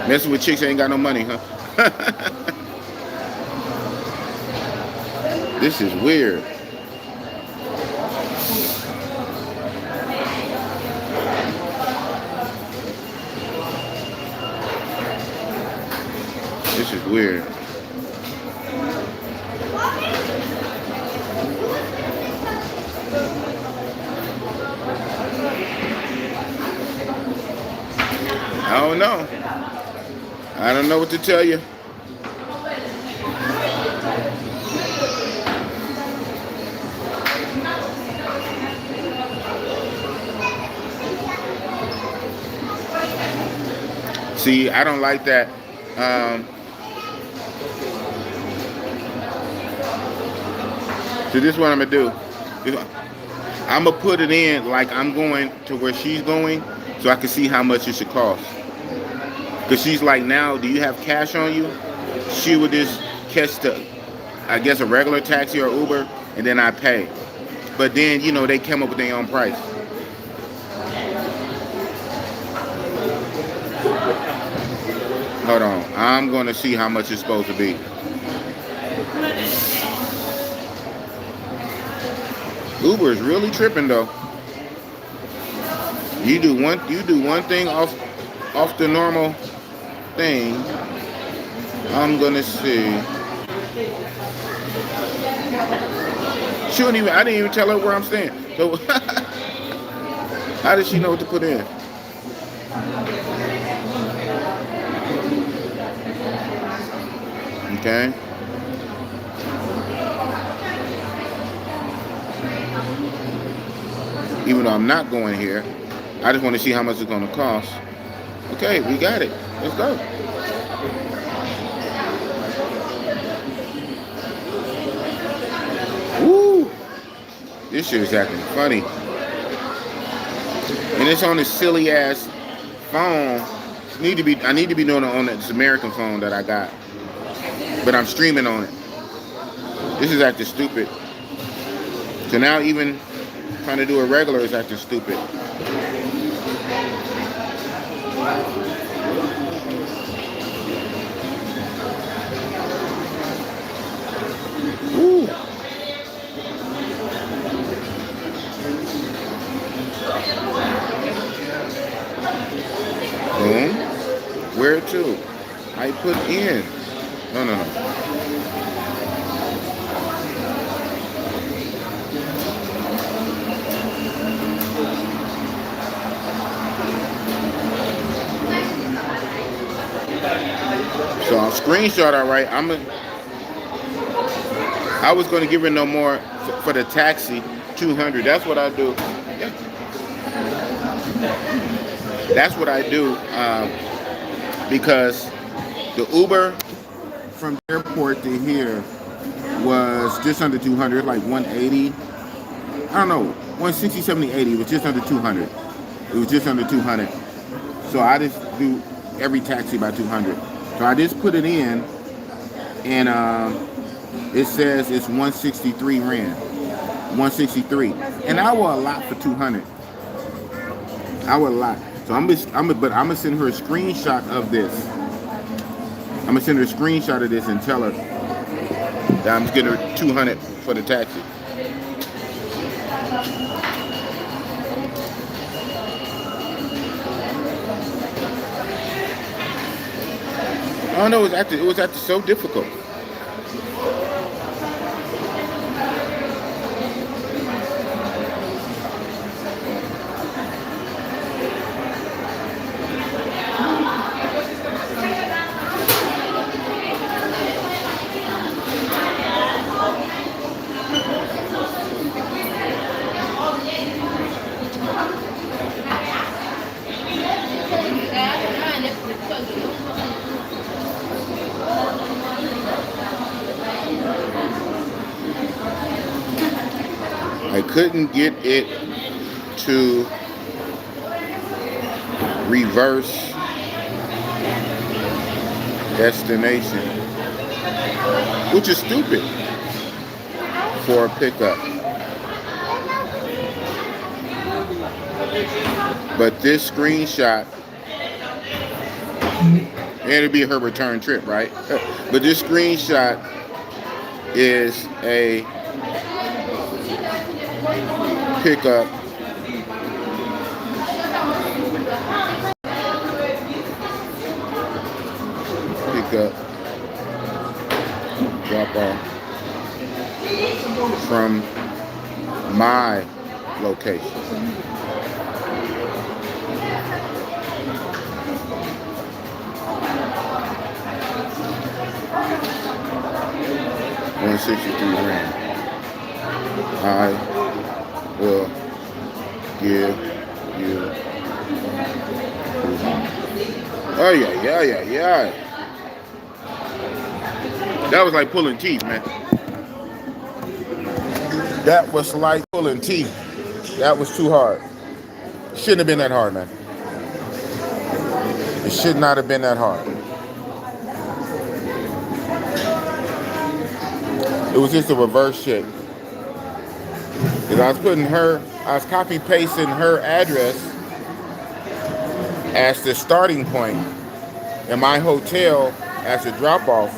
Messing with chicks ain't got no money, huh? This is weird. This is weird. I don't know. I don't know what to tell you. See, I don't like that. So this is what I'm gonna do. I'm gonna put it in like I'm going to where she's going, so I can see how much it should cost. Because she's like, now, do you have cash on you? She would just catch I guess, a regular taxi or Uber, and then I pay. But then, you know, they come up with their own price. Hold on. I'm going to see how much it's supposed to be. Uber is really tripping, though. You do one thing off the normal thing. I'm gonna see. I didn't even tell her where I'm staying. So how does she know what to put in? Okay. Even though I'm not going here, I just want to see how much it's going to cost. Okay, we got it. Let's go. Woo! This shit is acting funny. And it's on this silly ass phone. I need to be doing it on this American phone that I got. But I'm streaming on it. This is acting stupid. So now even trying to do a regular is acting stupid. Ooh. Boom. Where to? I put in. No. screenshot, all right. I was gonna give her no more for the taxi, 200. That's what I do. That's what I do because the Uber from the airport to here was just under 200, like 180. I don't know, 160, 70, 80. It was just under 200. It was just under 200. So I just do every taxi by 200. So I just put it in, and it says it's 163 rand. 163. And I will allot for 200. I would allot. So I'm gonna send her a screenshot of this. I'm gonna send her a screenshot of this and tell her that I'm just getting her 200 for the taxi. I don't know. It was actually so difficult. I couldn't get it to reverse destination, which is stupid for a pickup. But this screenshot, and it'll be her return trip, right? But this screenshot is a pickup drop off from my location. $163. I will give you. Oh yeah. That was like pulling teeth, man. That was like pulling teeth. That was too hard. It shouldn't have been that hard, man. It should not have been that hard. It was just a reverse check. Because I was copy pasting her address as the starting point and my hotel as the drop off,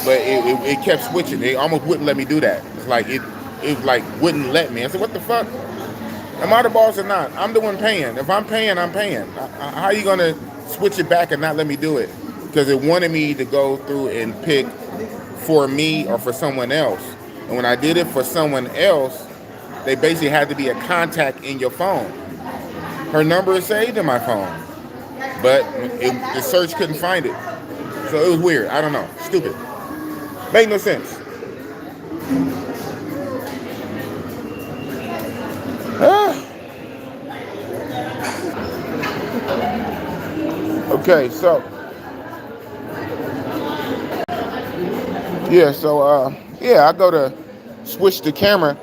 but it kept switching. It almost wouldn't let me do that. It's like it like wouldn't let me. I said, what the fuck? Am I the boss or not? I'm the one paying. If I'm paying, I'm paying. How are you gonna switch it back and not let me do it? Because it wanted me to go through and pick for me or for someone else. And when I did it for someone else, they basically had to be a contact in your phone. Her number is saved in my phone, but the search couldn't find it. So it was weird. I don't know. Stupid. Made no sense. Okay, so I go to switch the camera,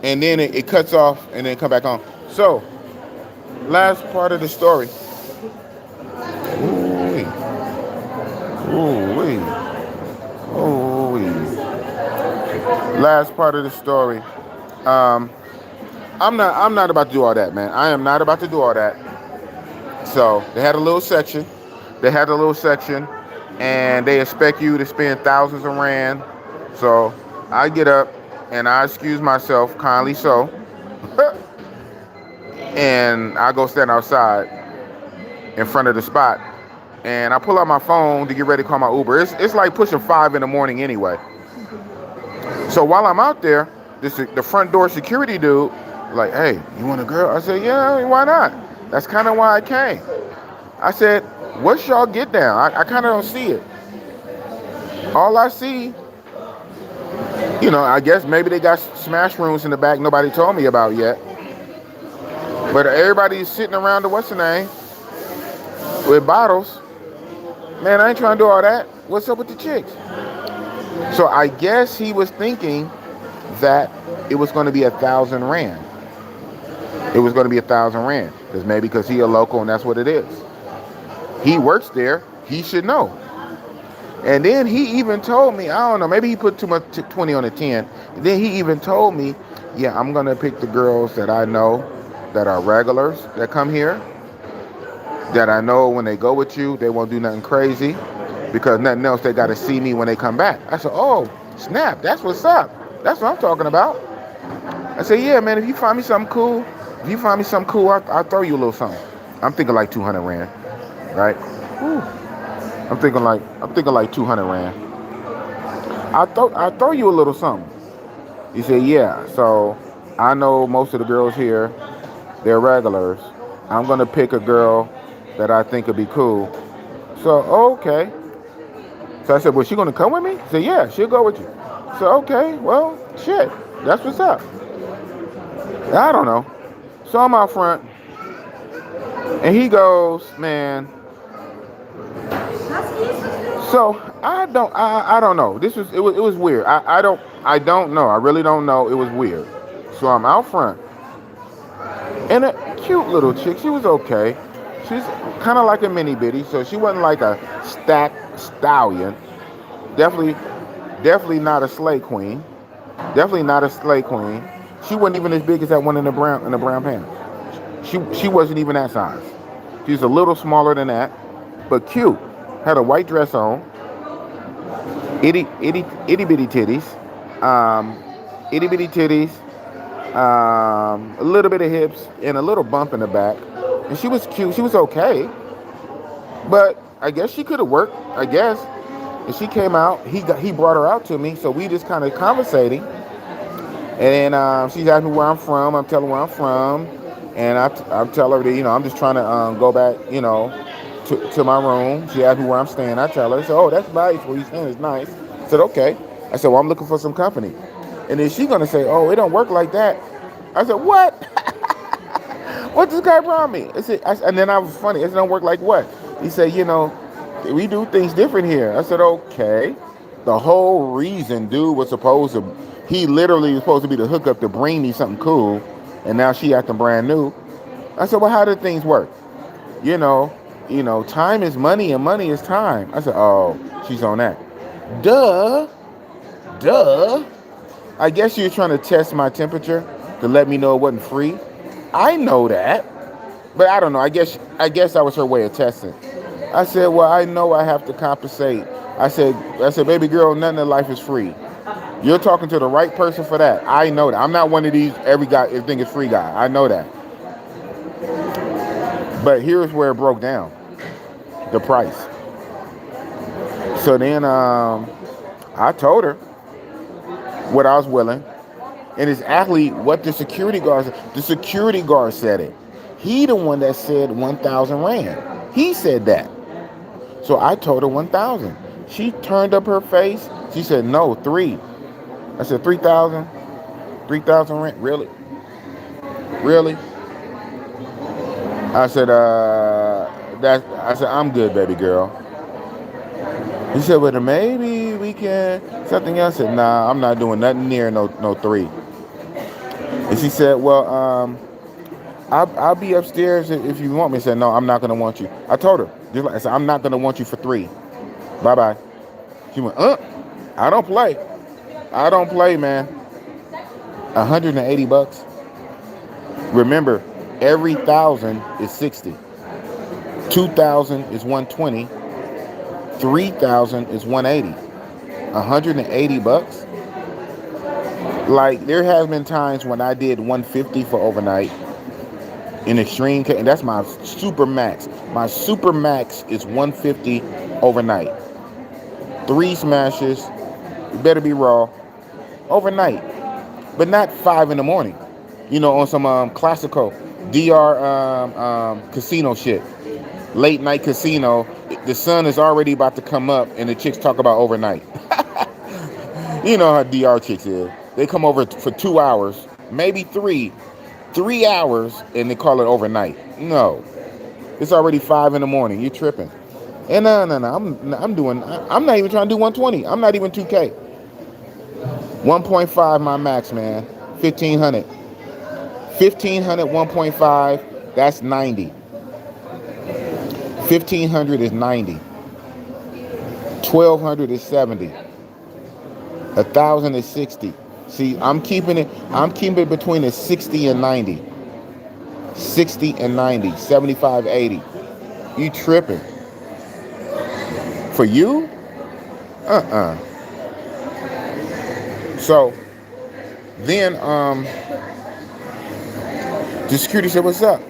and then it cuts off, and then come back on. So, last part of the story. Last part of the story. I'm not about to do all that, man. I am not about to do all that. So they had a little section. And they expect you to spend thousands of rand. So I get up and I excuse myself, kindly so, and I go stand outside in front of the spot. And I pull out my phone to get ready to call my Uber. It's like pushing 5 in the morning anyway. So while I'm out there, the front door security dude, like, hey, you want a girl? I said, yeah, why not? That's kind of why I came. I said, what's y'all get down? I kind of don't see it. All I see, I guess maybe they got smash rooms in the back nobody told me about yet. But everybody's sitting around the what's the name with bottles. Man, I ain't trying to do all that. What's up with the chicks? So I guess he was thinking that it was going to be 1,000 rand. It was going to be 1,000 rand. Because he a local and that's what it is. He works there. He should know. And then he even told me, I don't know, maybe he put too much 20 on the 10. Then he even told me, yeah, I'm going to pick the girls that I know that are regulars that come here. That I know when they go with you, they won't do nothing crazy. Because nothing else, they got to see me when they come back. I said, oh, snap, that's what's up. That's what I'm talking about. I said, yeah, man, if you find me something cool, I'll throw you a little something. I'm thinking like 200 rand, right? Whew. I'm thinking like 200 rand. I'll throw you a little something. He said, yeah. So I know most of the girls here, they're regulars. I'm going to pick a girl that I think would be cool. So, okay. So I said, well, she going to come with me? He said, yeah, she'll go with you. So, okay, well, shit, that's what's up. I don't know. So I'm out front, and he goes, man. So I don't know. It was weird. I don't know. I really don't know. It was weird. So I'm out front, and a cute little chick. She was okay. She's kind of like a mini bitty, so she wasn't like a stacked stallion. Definitely not a slay queen. Definitely not a slay queen. She wasn't even as big as that one in the brown pants. She wasn't even that size. She's a little smaller than that, but cute. Had a white dress on. Itty bitty titties. Itty bitty titties. A little bit of hips and a little bump in the back. And she was cute. She was okay. But I guess she could have worked. I guess. And she came out. He brought her out to me. So we just kind of conversating. And then she's asking me where I'm from. I'm telling her where I'm from. And I tell her that, I'm just trying to go back, to my room. She asked me where I'm staying. I tell her. I said, oh, that's nice. Where you staying is nice. I said, okay. I said, well, I'm looking for some company. And then she's going to say, oh, it don't work like that. I said, what? What this guy brought me? And then I was funny. It don't work like what? He said, we do things different here. I said, okay. The whole reason dude was he literally was supposed to be the hookup to bring me something cool. And now she acting brand new. I said, well, how did things work? Time is money and money is time. I said, oh, she's on that. Duh. I guess you're trying to test my temperature to let me know it wasn't free. I know that. But I don't know. I guess that was her way of testing. I said, well, I know I have to compensate. I said, baby girl, nothing in life is free. You're talking to the right person for that. I know that. I'm not one of these everything is free guy. I know that. But here's where it broke down. The price. So then I told her what I was willing. And it's actually what the security guard said. The security guard said it. He the one that said 1,000 rand. He said that. So I told her 1,000. She turned up her face. She said, no, 3. I said, 3,000? 3,000 rent? Really? I said, I'm good, baby girl. He said, well, maybe we can something else. I said, nah, I'm not doing nothing near no 3. And she said, well, I'll be upstairs if you want me. I said, no, I'm not going to want you. I told her, I said, I'm not going to want you for 3. Bye-bye. She went, I don't play, man. $180. Remember, every 1,000 is 60. 2,000 is 120. 3,000 is 180. $180. Like, there has been times when I did 150 for overnight. In extreme case, and that's my super max. My super max is 150 overnight. 3 smashes. It better be raw. Overnight. But not 5 in the morning. On some classical DR casino shit. Late night casino. the sun is already about to come up, and the chicks talk about overnight. You know how DR chicks is. They come over for 2 hours, maybe 3 hours, and they call it overnight. No, it's already 5 in the morning. You're tripping. And no. I'm not even trying to do 120. I'm not even 2K. 1.5 my max, man. 1500. 1500 1.5. That's 90. 1500 is 90. 1200 is 70. 1000 is 60. See, I'm keeping it between a 60 and 90. 60 and 90. 75, 80. You tripping. For you? So then the security said, "What's up?"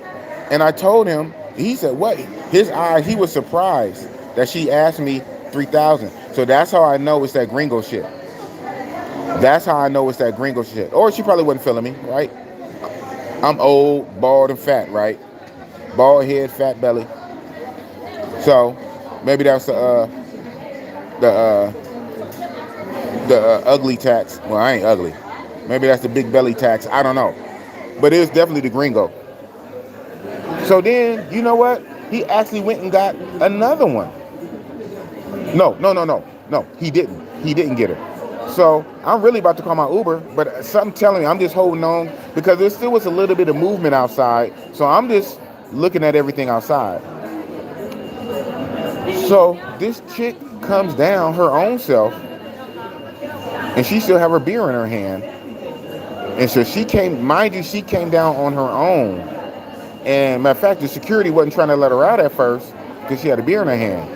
And I told him. He said, "What?" His eyes, he was surprised that she asked me 3,000. So that's how I know it's that gringo shit. That's how I know it's that gringo shit. Or she probably wasn't feeling me, right? I'm old, bald, and fat, right? Bald head, fat belly. So maybe that's the ugly tax. Well, I ain't ugly. Maybe that's the big belly tax. I don't know. But it's definitely the gringo. So then, you know what? He actually went and got another one. No. He didn't. He didn't get her. So I'm really about to call my Uber, but something telling me I'm just holding on because there still was a little bit of movement outside. So I'm just looking at everything outside. So this chick comes down her own self, and she still have her beer in her hand. And so she came, mind you, she came down on her own. And matter of fact, the security wasn't trying to let her out at first because she had a beer in her hand.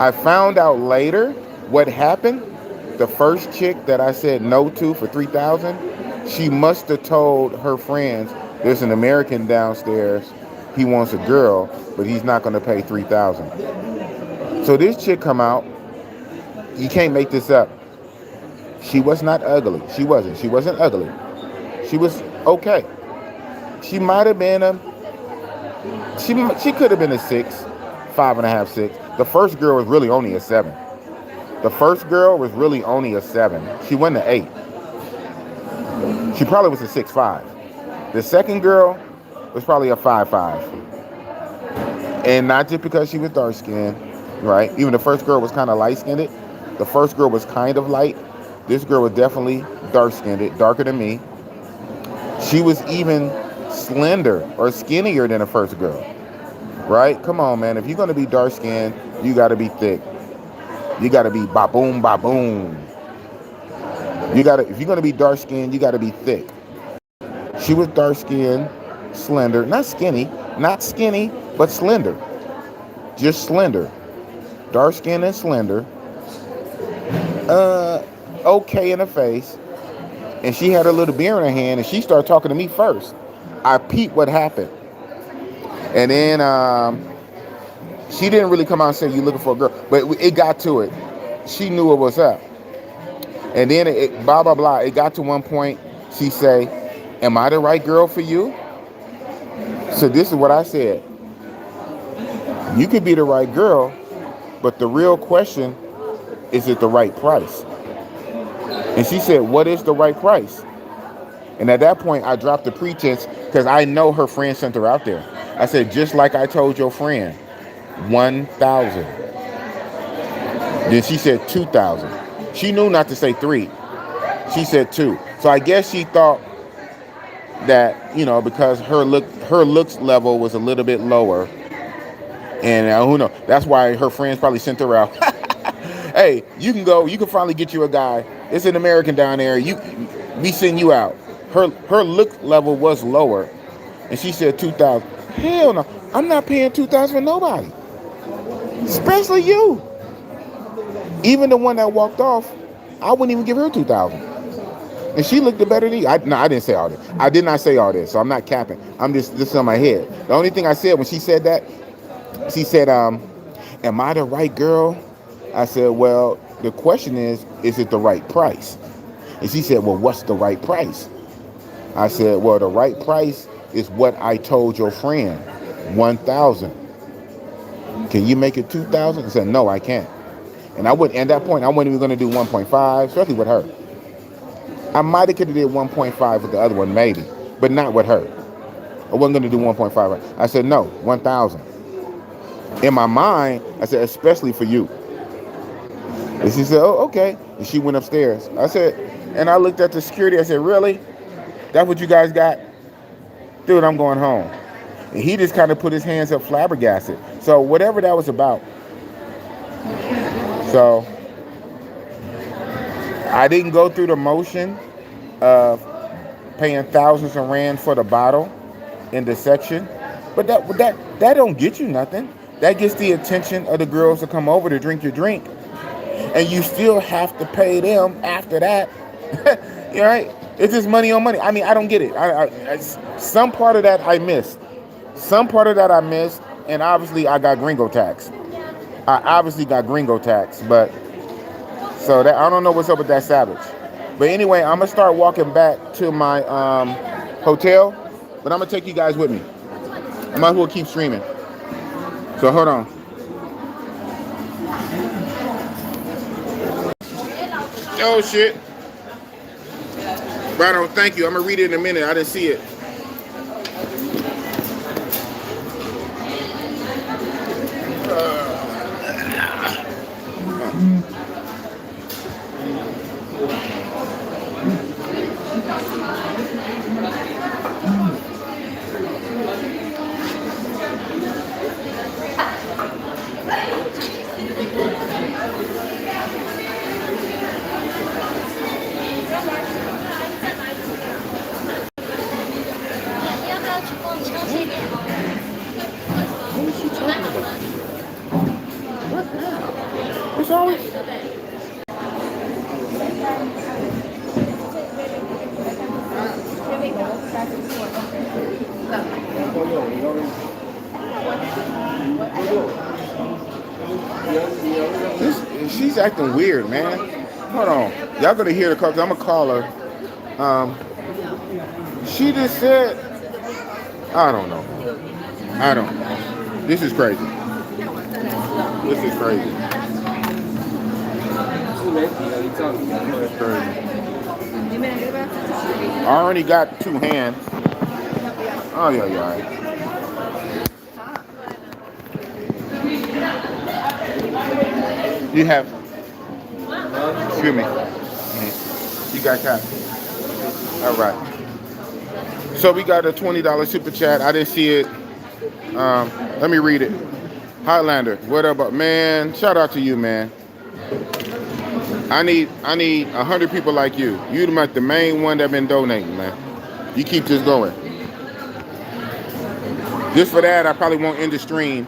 I found out later what happened. The first chick that I said no to for 3,000, she must have told her friends, "There's an American downstairs. He wants a girl, but he's not going to pay 3,000." So this chick come out. You can't make this up. She was not ugly. She wasn't. She wasn't ugly. She was okay. She might have been she could have been a 6, 5.5, 6. The first girl was really only a 7. The first girl was really only a 7. She wasn't an 8. She probably was a 6'5". The second girl was probably a 5'5". And not just because she was dark skinned, right? Even the first girl was kind of light skinned. The first girl was kind of light. This girl was definitely dark skinned, darker than me. She was even slender or skinnier than the first girl, right? Come on, man. If you're going to be dark skinned, you got to be thick. You got to be ba-boom, ba-boom. If you're going to be dark skinned, you got to be thick. She was dark skinned, slender, not skinny, but slender. Just slender. Dark skinned and slender. Okay in the face. And she had a little beer in her hand, and she started talking to me first. I peeped what happened. And then she didn't really come out and say, "You looking for a girl?" But it got to it. She knew what was up. And then it blah, blah, blah. It got to one point, she say, "Am I the right girl for you?" So this is what I said. You could be the right girl, but the real question, is it the right price? And she said, "What is the right price?" And at that point, I dropped the pretense because I know her friend sent her out there. I said, "Just like I told your friend, 1,000. Then she said 2,000. She knew not to say 3. She said 2. So I guess she thought that, because her looks level was a little bit lower. And who knows? That's why her friends probably sent her out. Hey, you can go. You can finally get you a guy. It's an American down there. We send you out. Her look level was lower, and she said 2,000. Hell no, I'm not paying 2,000 for nobody, especially you. Even the one that walked off, I wouldn't even give her 2,000, and she looked better than you. I didn't say all this. I did not say all this, so I'm not capping. I'm just this is on my head. The only thing I said when she said that, she said, "Am I the right girl?" I said, "Well, the question is it the right price?" And she said, "Well, what's the right price?" I said, "Well, the right price is what I told your friend, 1,000. Can you make it 2,000? I said, no, I can't. And I wouldn't, at that point, I wasn't even going to do 1.5, especially with her. I might have could have did 1.5 with the other one, maybe, but not with her. I wasn't going to do 1.5. I said, no, 1,000. In my mind, I said, especially for you. And she said, oh, okay. And she went upstairs. I said, and I looked at the security. I said, really? That's what you guys got? Dude, I'm going home. And he just kind of put his hands up flabbergasted. So whatever that was about. So I didn't go through the motion of paying thousands of rand for the bottle in the section. But that don't get you nothing. That gets the attention of the girls to come over to drink your drink. And you still have to pay them after that. You right? It's just money on money. I mean, I don't get it. Some part of that I missed. Some part of that I missed. And obviously I got gringo tax. But so that I don't know what's up with that savage. But anyway, I'm gonna start walking back to my hotel, but I'm gonna take you guys with me. I might as well keep streaming. So hold on. Oh shit. Brado, thank you. I'm gonna read it in a minute. I didn't see it. What's wrong with you? She's acting weird, man. Hold on. Y'all gonna hear the call, 'cause I'm gonna call her. She just said, I don't know. This is crazy. That's crazy. I already got 2 hands. Oh, yeah. You have, excuse me. You got that. All right. So we got a $20 super chat. I didn't see it. Let me read it. Highlander, what up, man? Shout out to you, man. I need 100 people like you. You the main one that been donating, man. You keep this going. Just for that, I probably won't end the stream.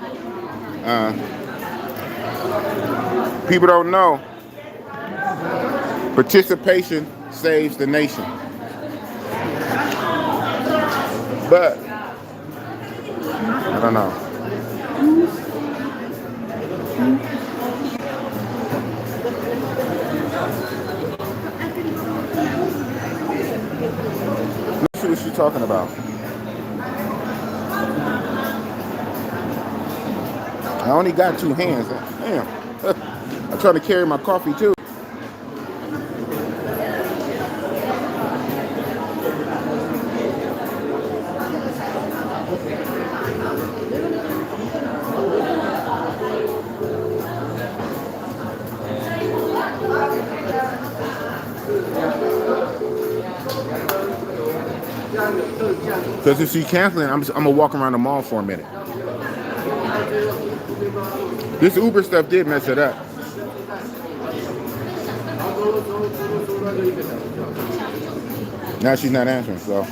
People don't know. Participation saves the nation. But I don't know. Let's see what she's talking about. I only got 2 hands. Damn. I'm trying to carry my coffee too. Because if she's canceling, I'm gonna walk around the mall for a minute. This Uber stuff did mess it up. Now she's not answering, so.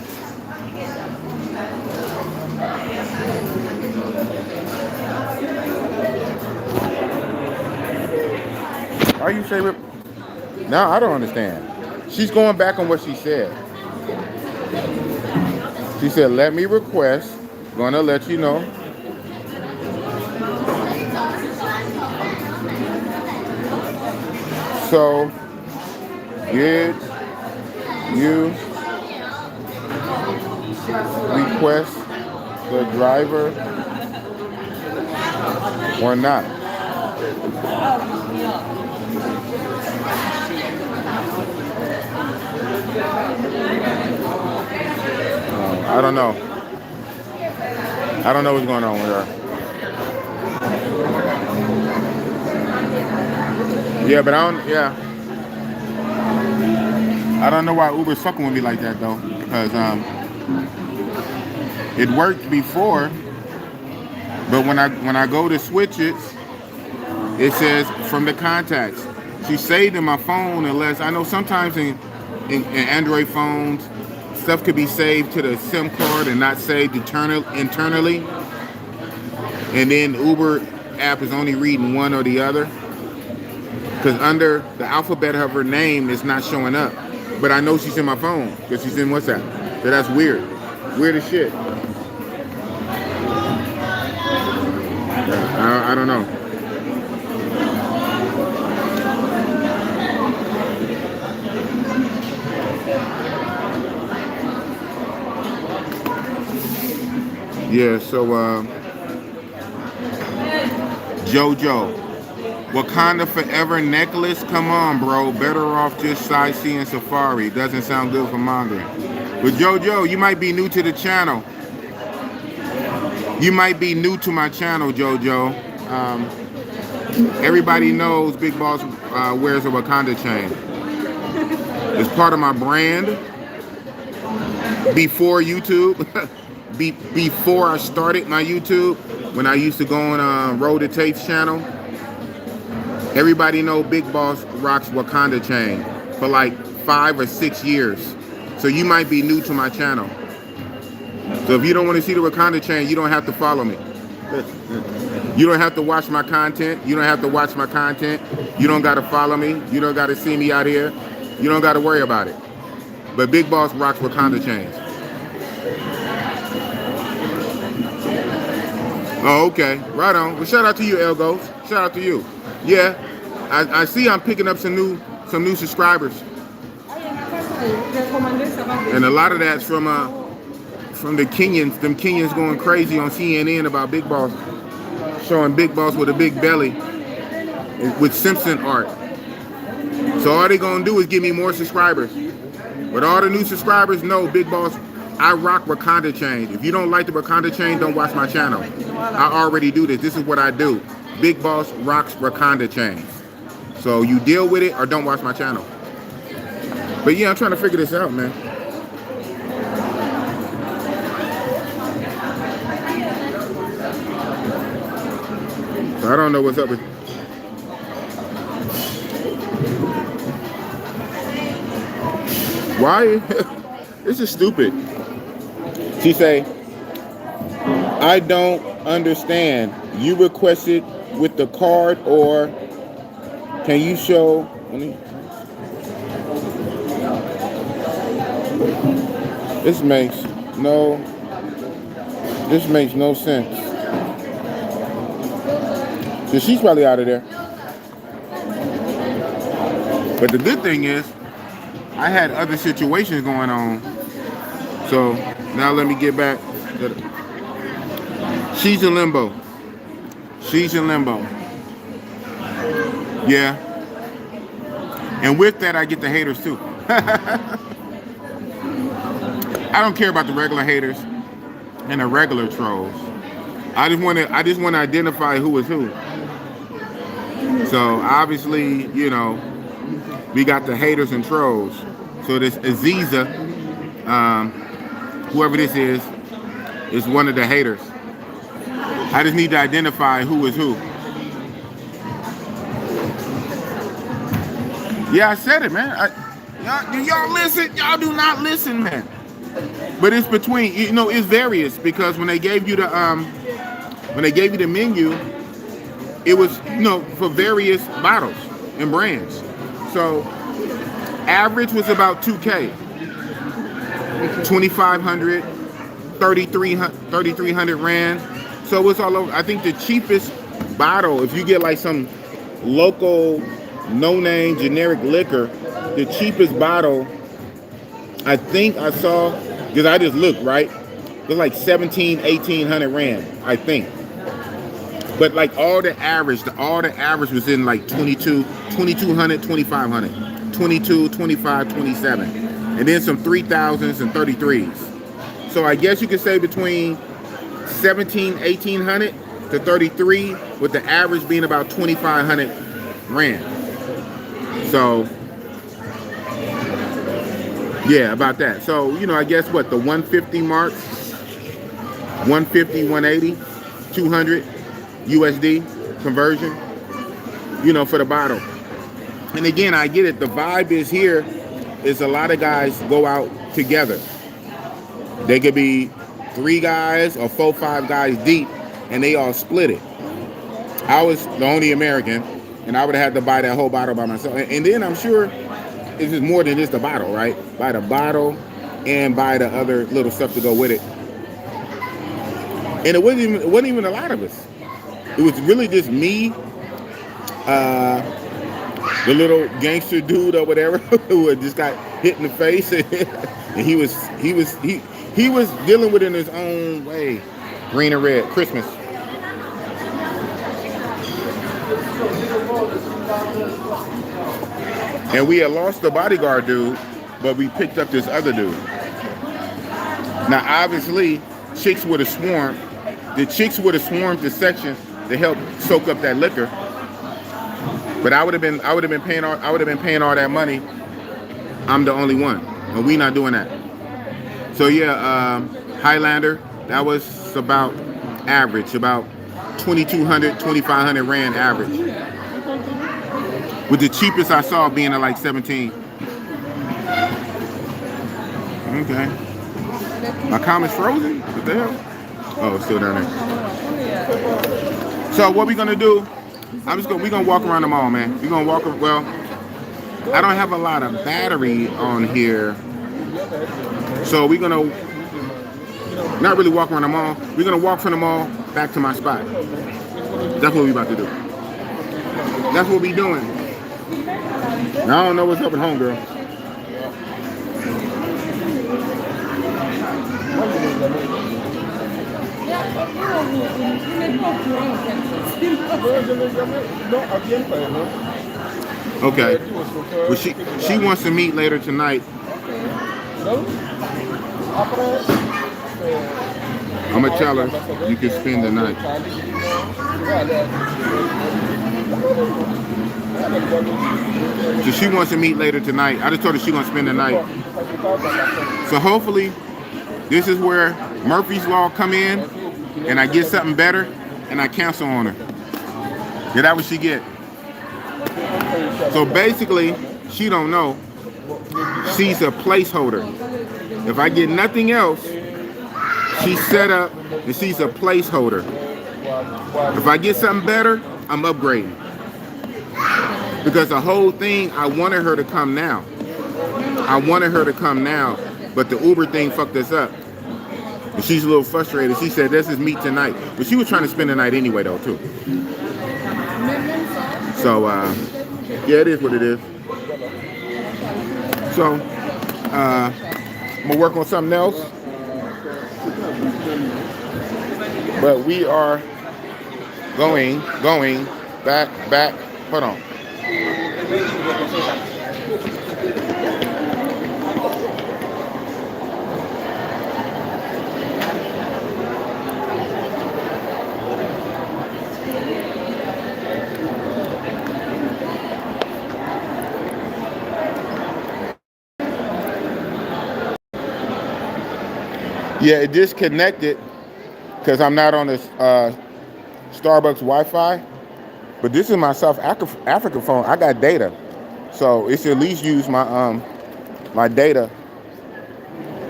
Are you saying? Now I don't understand. She's going back on what she said. She said, let me request. Gonna let you know. So, did you request the driver Or not. I don't know. I don't know what's going on with her. Yeah, but I don't. Yeah, I don't know why Uber's fucking with me like that though, because it worked before, but when I go to switch it, it says from the contacts. She saved in my phone, unless I know sometimes in Android phones, stuff could be saved to the SIM card and not saved internally. And then Uber app is only reading one or the other. Because under the alphabet of her name, it's not showing up. But I know she's in my phone because she's in WhatsApp. So that's weird. Weird as shit. I don't know. Yeah, so JoJo, Wakanda Forever necklace? Come on, bro. Better off just sightseeing safari. Doesn't sound good for mongering. But JoJo, you might be new to the channel. You might be new to my channel, JoJo. Everybody knows Big Boss wears a Wakanda chain. It's part of my brand. Before YouTube. Before I started my YouTube, when I used to go on Road to Tate's channel, everybody know Big Boss rocks Wakanda chain for like 5 or 6 years. So you might be new to my channel. So if you don't want to see the Wakanda chain, you don't have to follow me. You don't have to watch my content. You don't have to watch my content. You don't got to follow me. You don't got to see me out here. You don't got to worry about it. But Big Boss rocks Wakanda chains. Oh, okay. Right on. Well, shout out to you, Elgos. Shout out to you. Yeah, I see I'm picking up some new subscribers. And a lot of that's from the Kenyans. Them Kenyans going crazy on CNN about Big Boss. Showing Big Boss with a big belly with Simpson art. So all they gonna do is give me more subscribers. But all the new subscribers know Big Boss, I rock Wakanda chains. If you don't like the Wakanda chain, don't watch my channel. I already do this. This is what I do. Big Boss rocks Wakanda chains. So you deal with it or don't watch my channel. But yeah, I'm trying to figure this out, man. So I don't know what's up with... Why? This is stupid. She say, I don't understand. You requested with the card, or can you show? This makes no sense. So she's probably out of there. But the good thing is, I had other situations going on. So now let me get back. She's in limbo. She's in limbo. Yeah. And with that, I get the haters too. I don't care about the regular haters and the regular trolls. I just want to identify who is who. So obviously, you know, we got the haters and trolls. So this Aziza, whoever this is one of the haters. I just need to identify who is who. Yeah, I said it, man. Y'all listen. Y'all do not listen, man. But it's between, you know, it's various, because when they gave you the menu, it was, you know, for various bottles and brands. So average was about 2K, 2,500, 3,300 rand. So it's all over. I think the cheapest bottle, if you get like some local no-name generic liquor, the cheapest bottle, I think I saw, because I just looked, right? It was like 1,700, 1,800 rand, I think. But like all the average was in like 22, 2200, 2500, 22, 25, 27, and then some 3000s and 33s. So I guess you could say between 17, 1800 to 33, with the average being about 2500 rand. So yeah, about that. So, you know, I guess what, the 150 mark, 150, 180, 200 USD conversion, you know, for the bottle. And again, I get it. The vibe is here is a lot of guys go out together. They could be 3 guys or 4, 5 guys deep, and they all split it. I was the only American, and I would have had to buy that whole bottle by myself. And then I'm sure it's just more than just the bottle, right? Buy the bottle and buy the other little stuff to go with it. And it wasn't even a lot of us. It was really just me, the little gangster dude or whatever who had just got hit in the face, and he was dealing with it in his own way. Green and red, Christmas. And we had lost the bodyguard dude, but we picked up this other dude. Now, obviously, chicks would have swarmed. The chicks would have swarmed the section to help soak up that liquor. But I would have been paying all that money. I'm the only one, and we not doing that. So yeah, Highlander, that was about average, about 2200, 2500 rand average. With the cheapest I saw being at like 17. Okay. My comment's frozen? What the hell? Oh, it's still down there. So what we gonna do? We gonna walk around the mall, man. We gonna walk. Well, I don't have a lot of battery on here, so we're gonna not really walk around the mall. We're gonna walk from the mall back to my spot. That's what we about to do. That's what we doing. Now, I don't know what's up at home, girl. Okay. Well, she wants to meet later tonight. I'm gonna tell her you can spend the night. So she wants to meet later tonight. I just told her she's gonna spend the night. So hopefully this is where Murphy's Law come in, and I get something better, and I cancel on her. Yeah, that's what she get. So basically, she don't know. She's a placeholder. If I get nothing else, she's set up and she's a placeholder. If I get something better, I'm upgrading. Because the whole thing, I wanted her to come now. But the Uber thing fucked us up. And she's a little frustrated. She said, this is meet tonight. But she was trying to spend the night anyway, though, too. So, yeah, it is what it is. So, I'm going to work on something else. But we are going back. Hold on. Yeah, it disconnected because I'm not on this Starbucks Wi-Fi. But this is my South Africa phone. I got data, so it should at least use my my data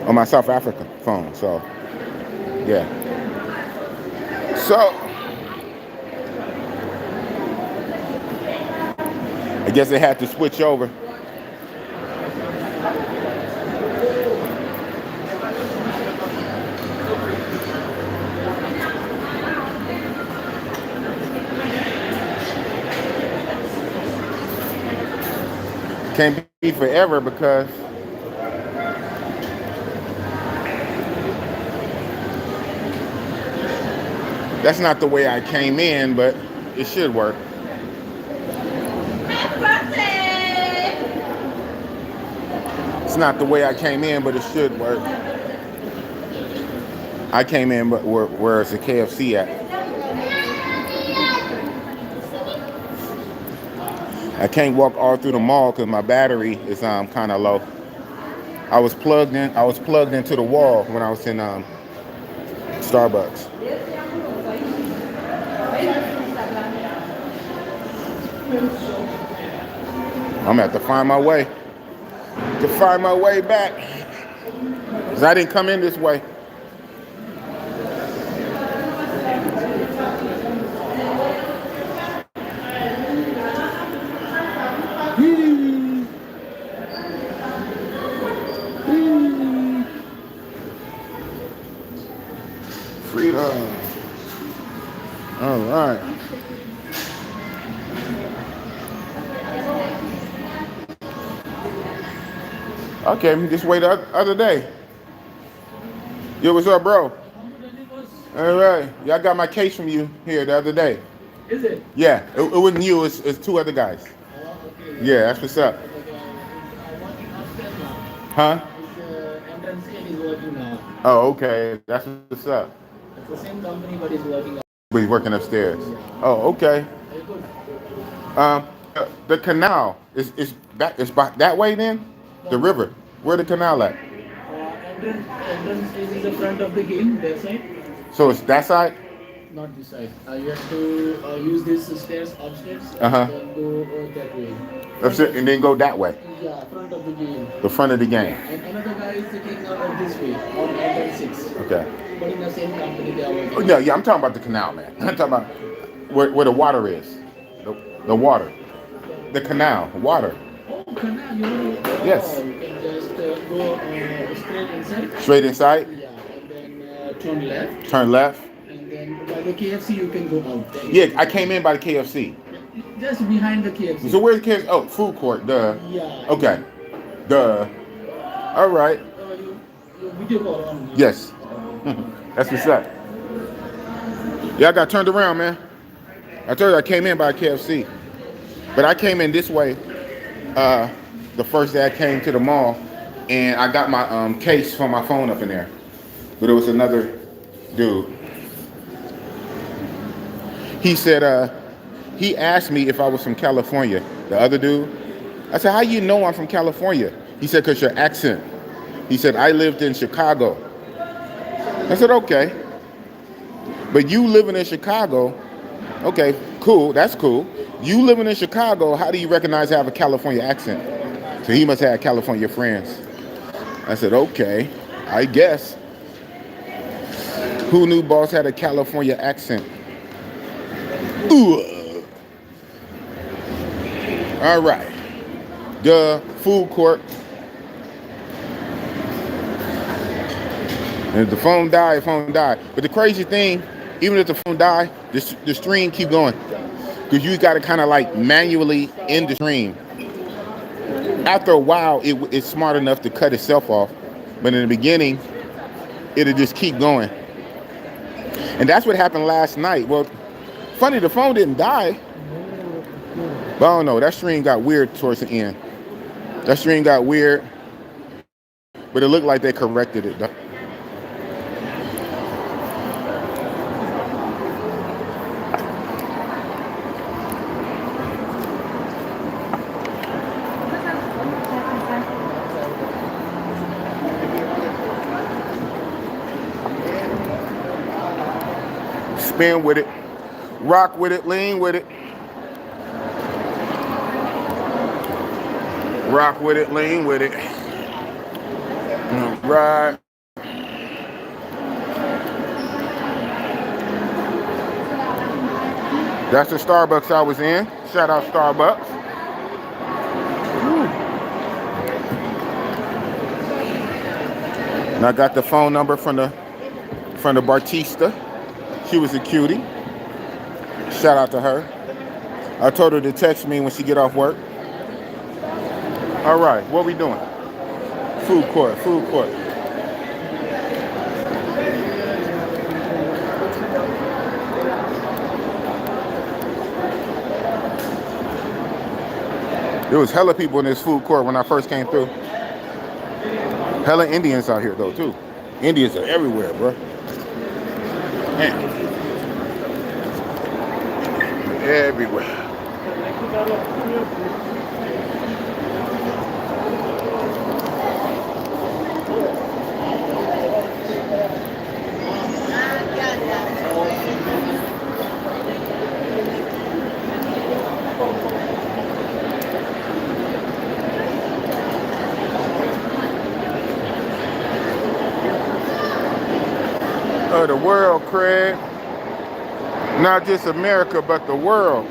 on my South Africa phone. So yeah. So I guess they had to switch over. Can't be forever because That's not the way I came in, but it should work. It's not the way I came in, but it should work. I came in, but where's the KFC at? I can't walk all through the mall because my battery is kind of low. I was plugged in. I was plugged into the wall when I was in Starbucks. I'm gonna have to find my way. To find my way back, cause I didn't come in this way. Freedom. All right. I came this way the other day. Yo, what's up, bro? All right. Yeah, I got my case from you here the other day.
Is it?
Yeah, it wasn't you. It's two other guys.
Okay.
Yeah, that's what's up. Huh?
Entrance gate is working now.
Oh, okay. That's what's up.
It's the same company, but it's working.
But he's working upstairs. Oh, okay.
Very good.
Um, the canal is back. It's back that way then. The river. Where the canal at?
Entrance is the front of the gate, that side.
So it's that side.
Not this side. You have to use these stairs upstairs
Uh-huh.
and then go that way.
That's it, and then go that way.
Yeah, front of the gate.
The front of the game.
And another guy is taking out this way on entrance 6.
Okay.
But in the same company they are working.
Oh, yeah. I'm talking about the canal, man. I'm talking about where the water is. The water. The canal. Water.
Oh, canal,
Yes.
You can just go straight inside.
Straight inside.
Yeah, and then turn left.
Turn left.
And then by the KFC you can go out.
Yeah, I came in by the KFC.
Just behind the KFC.
So where's the KFC? Oh, food court. Duh.
Yeah.
Okay. Duh. All right.
Your video call on.
Yes. That's what's up. Yeah, I got turned around, man. I told you I came in by KFC. But I came in this way the first day I came to the mall, and I got my case from my phone up in there. But it was another dude. He said, he asked me if I was from California, the other dude. I said, how you know I'm from California? He said, because your accent. He said, I lived in Chicago. I said, okay. But you living in Chicago, okay, cool, that's cool. You living in Chicago, how do you recognize I have a California accent? So he must have California friends. I said, okay, I guess. Who knew Boss had a California accent? Ooh. All right. The food court. And if the phone died, But the crazy thing, even if the phone died, the stream keep going. Because you got to kind of like manually end the stream. After a while, it's smart enough to cut itself off. But in the beginning, it'll just keep going. And that's what happened last night. Well, funny, the phone didn't die. But I don't know, that stream got weird towards the end. That stream got weird. But it looked like they corrected it. Spin with it, rock with it, lean with it. Rock with it, lean with it. Right. That's the Starbucks I was in. Shout out Starbucks. And I got the phone number from the Bartista. She was a cutie. Shout out to her. I told her to text me when she get off work. All right, what we doing? Food court. There was hella people in this food court when I first came through. Hella Indians out here though too. Indians are everywhere, bro. Man. Everywhere. Of the world, Craig. Not just America, but the world.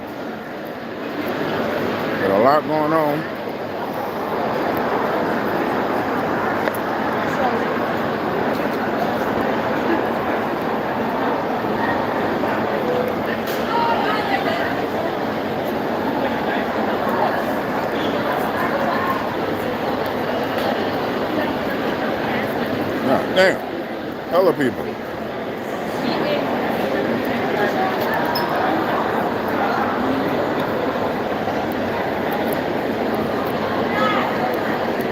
Got a lot going on. God damn. Hella people.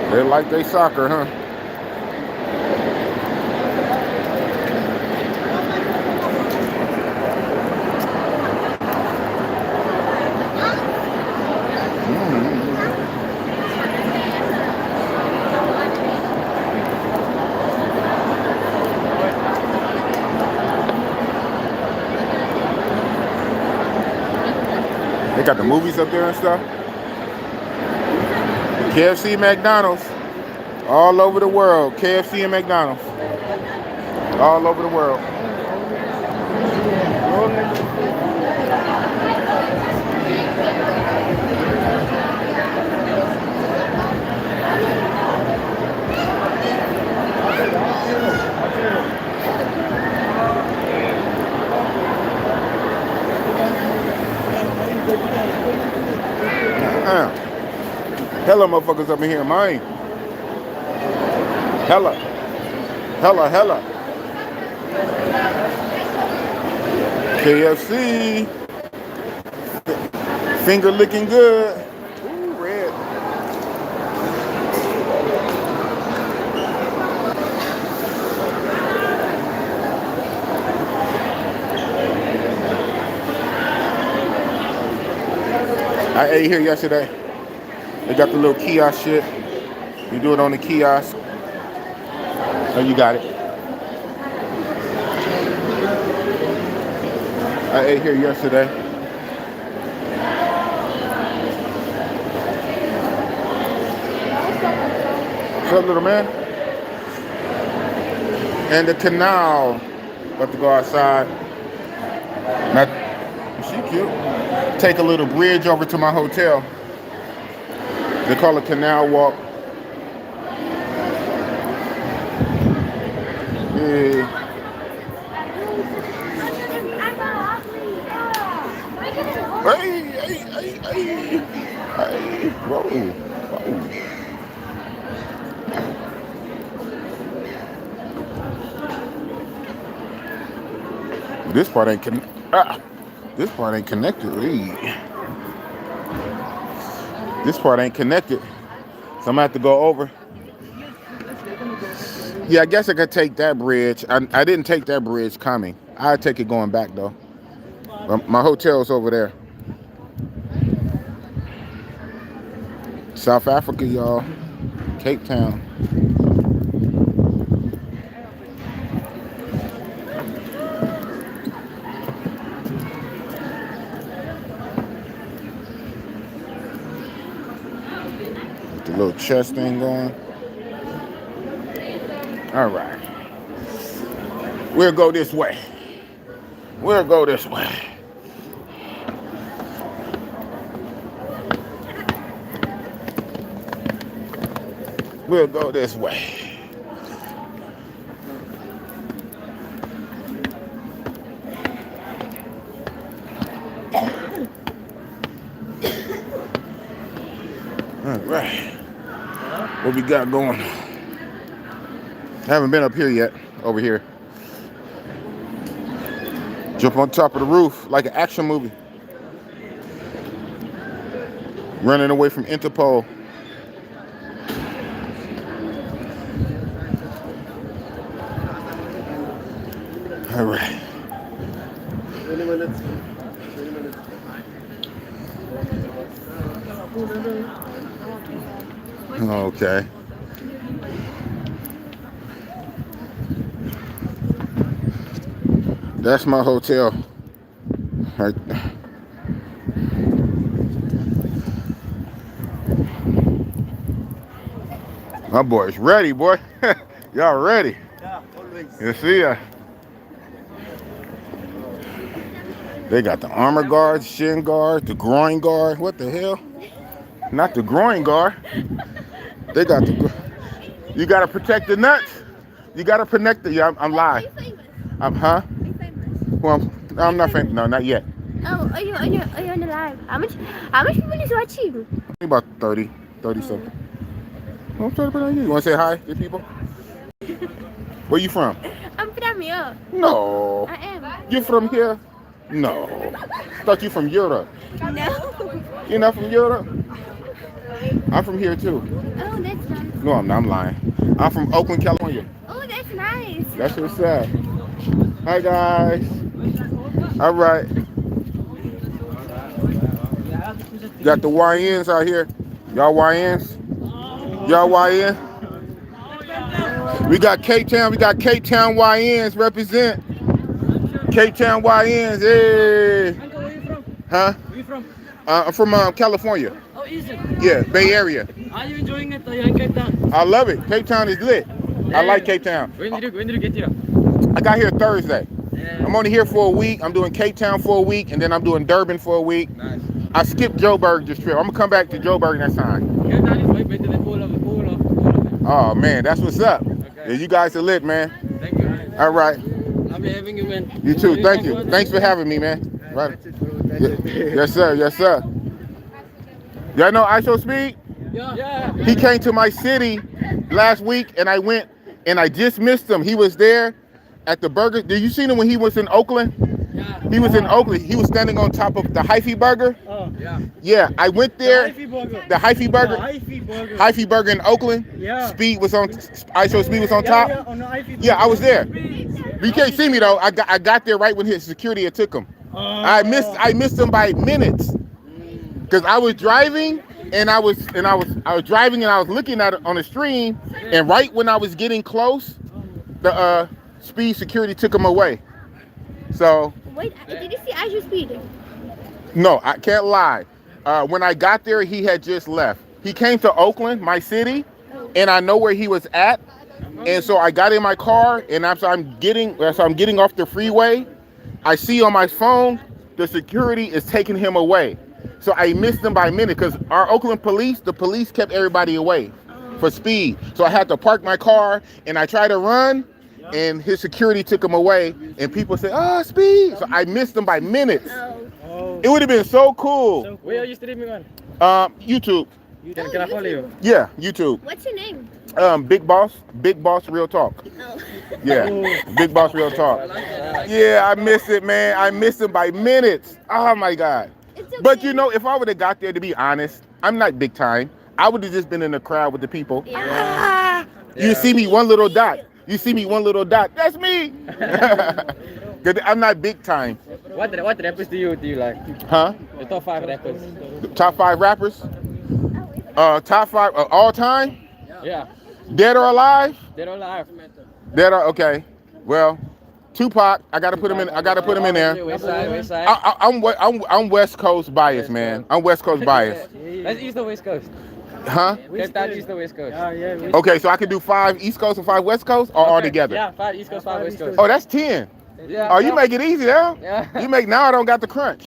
They like they soccer, huh? They got the movies up there and stuff. KFC, McDonald's. All over the world. KFC and McDonald's. All over the world. Hella motherfuckers up in here, mine. Hella. Hella, hella. KFC. Finger licking good. Ooh, red. I ate here yesterday. They got the little kiosk shit. You do it on the kiosk. Oh, you got it. I ate here yesterday. What's up, little man? And the canal. About to go outside. Not, is she cute? Take a little bridge over to my hotel. They call it Canal Walk. Yeah. Hey, whoa. This part ain't this part ain't connected. This part ain't connected, so I'm gonna have to go over. Yeah, I guess I could take that bridge. I didn't take that bridge coming. I'd take it going back though. My hotel's over there. South Africa, y'all. Cape Town. With the little chest thing going. All right. We'll go this way. We'll go this way. We'll go this way. All right. What we got going? Haven't been up here yet. Over here. Jump on top of the roof like an action movie. Running away from Interpol. All right.
20 minutes. 20 minutes.
Okay. That's my hotel. Right. My boy's ready, boy. Y'all ready?
Yeah, always.
You see ya. They got the armor guard, shin guard, the groin guard. What the hell? Not the groin guard. They got the. You gotta protect the nuts. You gotta protect the. Yeah, I'm live.
Are you famous?
Huh?
Are you famous?
Well, I'm not famous. No, not yet.
Oh, are you on the live? How much people is watching?
About 30 something. I'm trying to put on you. You wanna say hi to people? Where you from?
I'm from here.
No.
I am.
You from here? No. Thought you from Europe.
No.
You're not from Europe? I'm from here too.
Oh, that's nice.
No, I'm not. I'm lying. I'm from Oakland, California.
Oh, that's nice.
That's what's up. Hi guys. All right. Got the YNs out here. Y'all YNs? Y'all YN? We got K-Town. We got K-Town YNs represent. K-Town YNs. Hey.
Uncle, where you from?
Huh?
Where you from?
I'm from California.
Oh, is it?
Yeah, Bay Area.
Are you enjoying it? Are you in Cape Town?
I love it. Cape Town is lit. I like Cape Town.
When did you get here?
I got here Thursday.
Yeah.
I'm only here for a week. I'm doing Cape Town for a week, and then I'm doing Durban for a week.
Nice.
I skipped Joburg this trip. I'm gonna come back to Joburg next time.
Cape Town is way better than all of it.
Oh man, that's what's up.
Okay.
Yeah, you guys are lit, man.
Thank you.
All right.
I'll be having you, man.
You too. Thank you. Thanks for having me, man. Right.
That's it, bro. That's it.
Yes, sir. Yes, sir. Y'all know ISO Speed?
Yeah.
He came to my city last week, and I went, and I just missed him. He was there at the burger. Did you see him when he was in Oakland?
Yeah.
He was in Oakland. He was standing on top of the Hyphy Burger.
Oh,
Yeah.
Yeah, I went there.
burger.
The Hyphy Burger.
Hyphy burger.
Hyphy Burger in Oakland.
Yeah.
Speed was on. ISO Speed was on top.
Yeah, on the Hyphy
Yeah, I was there.
burger.
You can't see me though. I got there right when his security had took him. I missed him by minutes because I was driving and I was driving and I was looking at it on the stream, and right when I was getting close, the Speed security took him away. So
Wait, did you see Azure Speed?
no, I can't lie. When I got there, he had just left. He came to Oakland, my city, and I know where he was at. And so I got in my car, and as I'm getting off the freeway, I see on my phone the security is taking him away. So I missed him by a minute because our Oakland police, the police kept everybody away for Speed. So I had to park my car, and I tried to run, and his security took him away. And people said, "Oh, Speed!" So I missed him by minutes.
Oh.
It would have been so cool.
Where are you streaming on?
YouTube.
Can I follow you?
Yeah, YouTube.
What's your name?
Big Boss Real Talk.
Oh.
Yeah, Big Boss Real Talk. Yeah, I miss it, man. I missed him by minutes. Oh my God.
It's okay.
But you know, if I would have got there, to be honest, I'm not big time. I would have just been in the crowd with the people.
Yeah.
You see me one little dot. You see me one little dot. That's me. 'Cause I'm not big time.
What rappers do you like?
Huh?
The top 5 rappers.
Top 5 rappers? Top 5 all time?
Yeah.
Dead or alive?
They're all live.
Dead or okay. Well, Tupac. I gotta put him in. I gotta put him in there.
West side.
I'm West Coast biased, man. I'm West Coast biased.
That's East or West Coast?
Huh?
Cape Town East or West Coast?
Yeah.
Okay, so I could do 5 East Coast and 5 West Coast, or all together.
Yeah, 5 East Coast, 5 West Coast.
Oh, that's 10.
Yeah.
Oh, you make it easy now.
Yeah.
You make now. I don't got the crunch.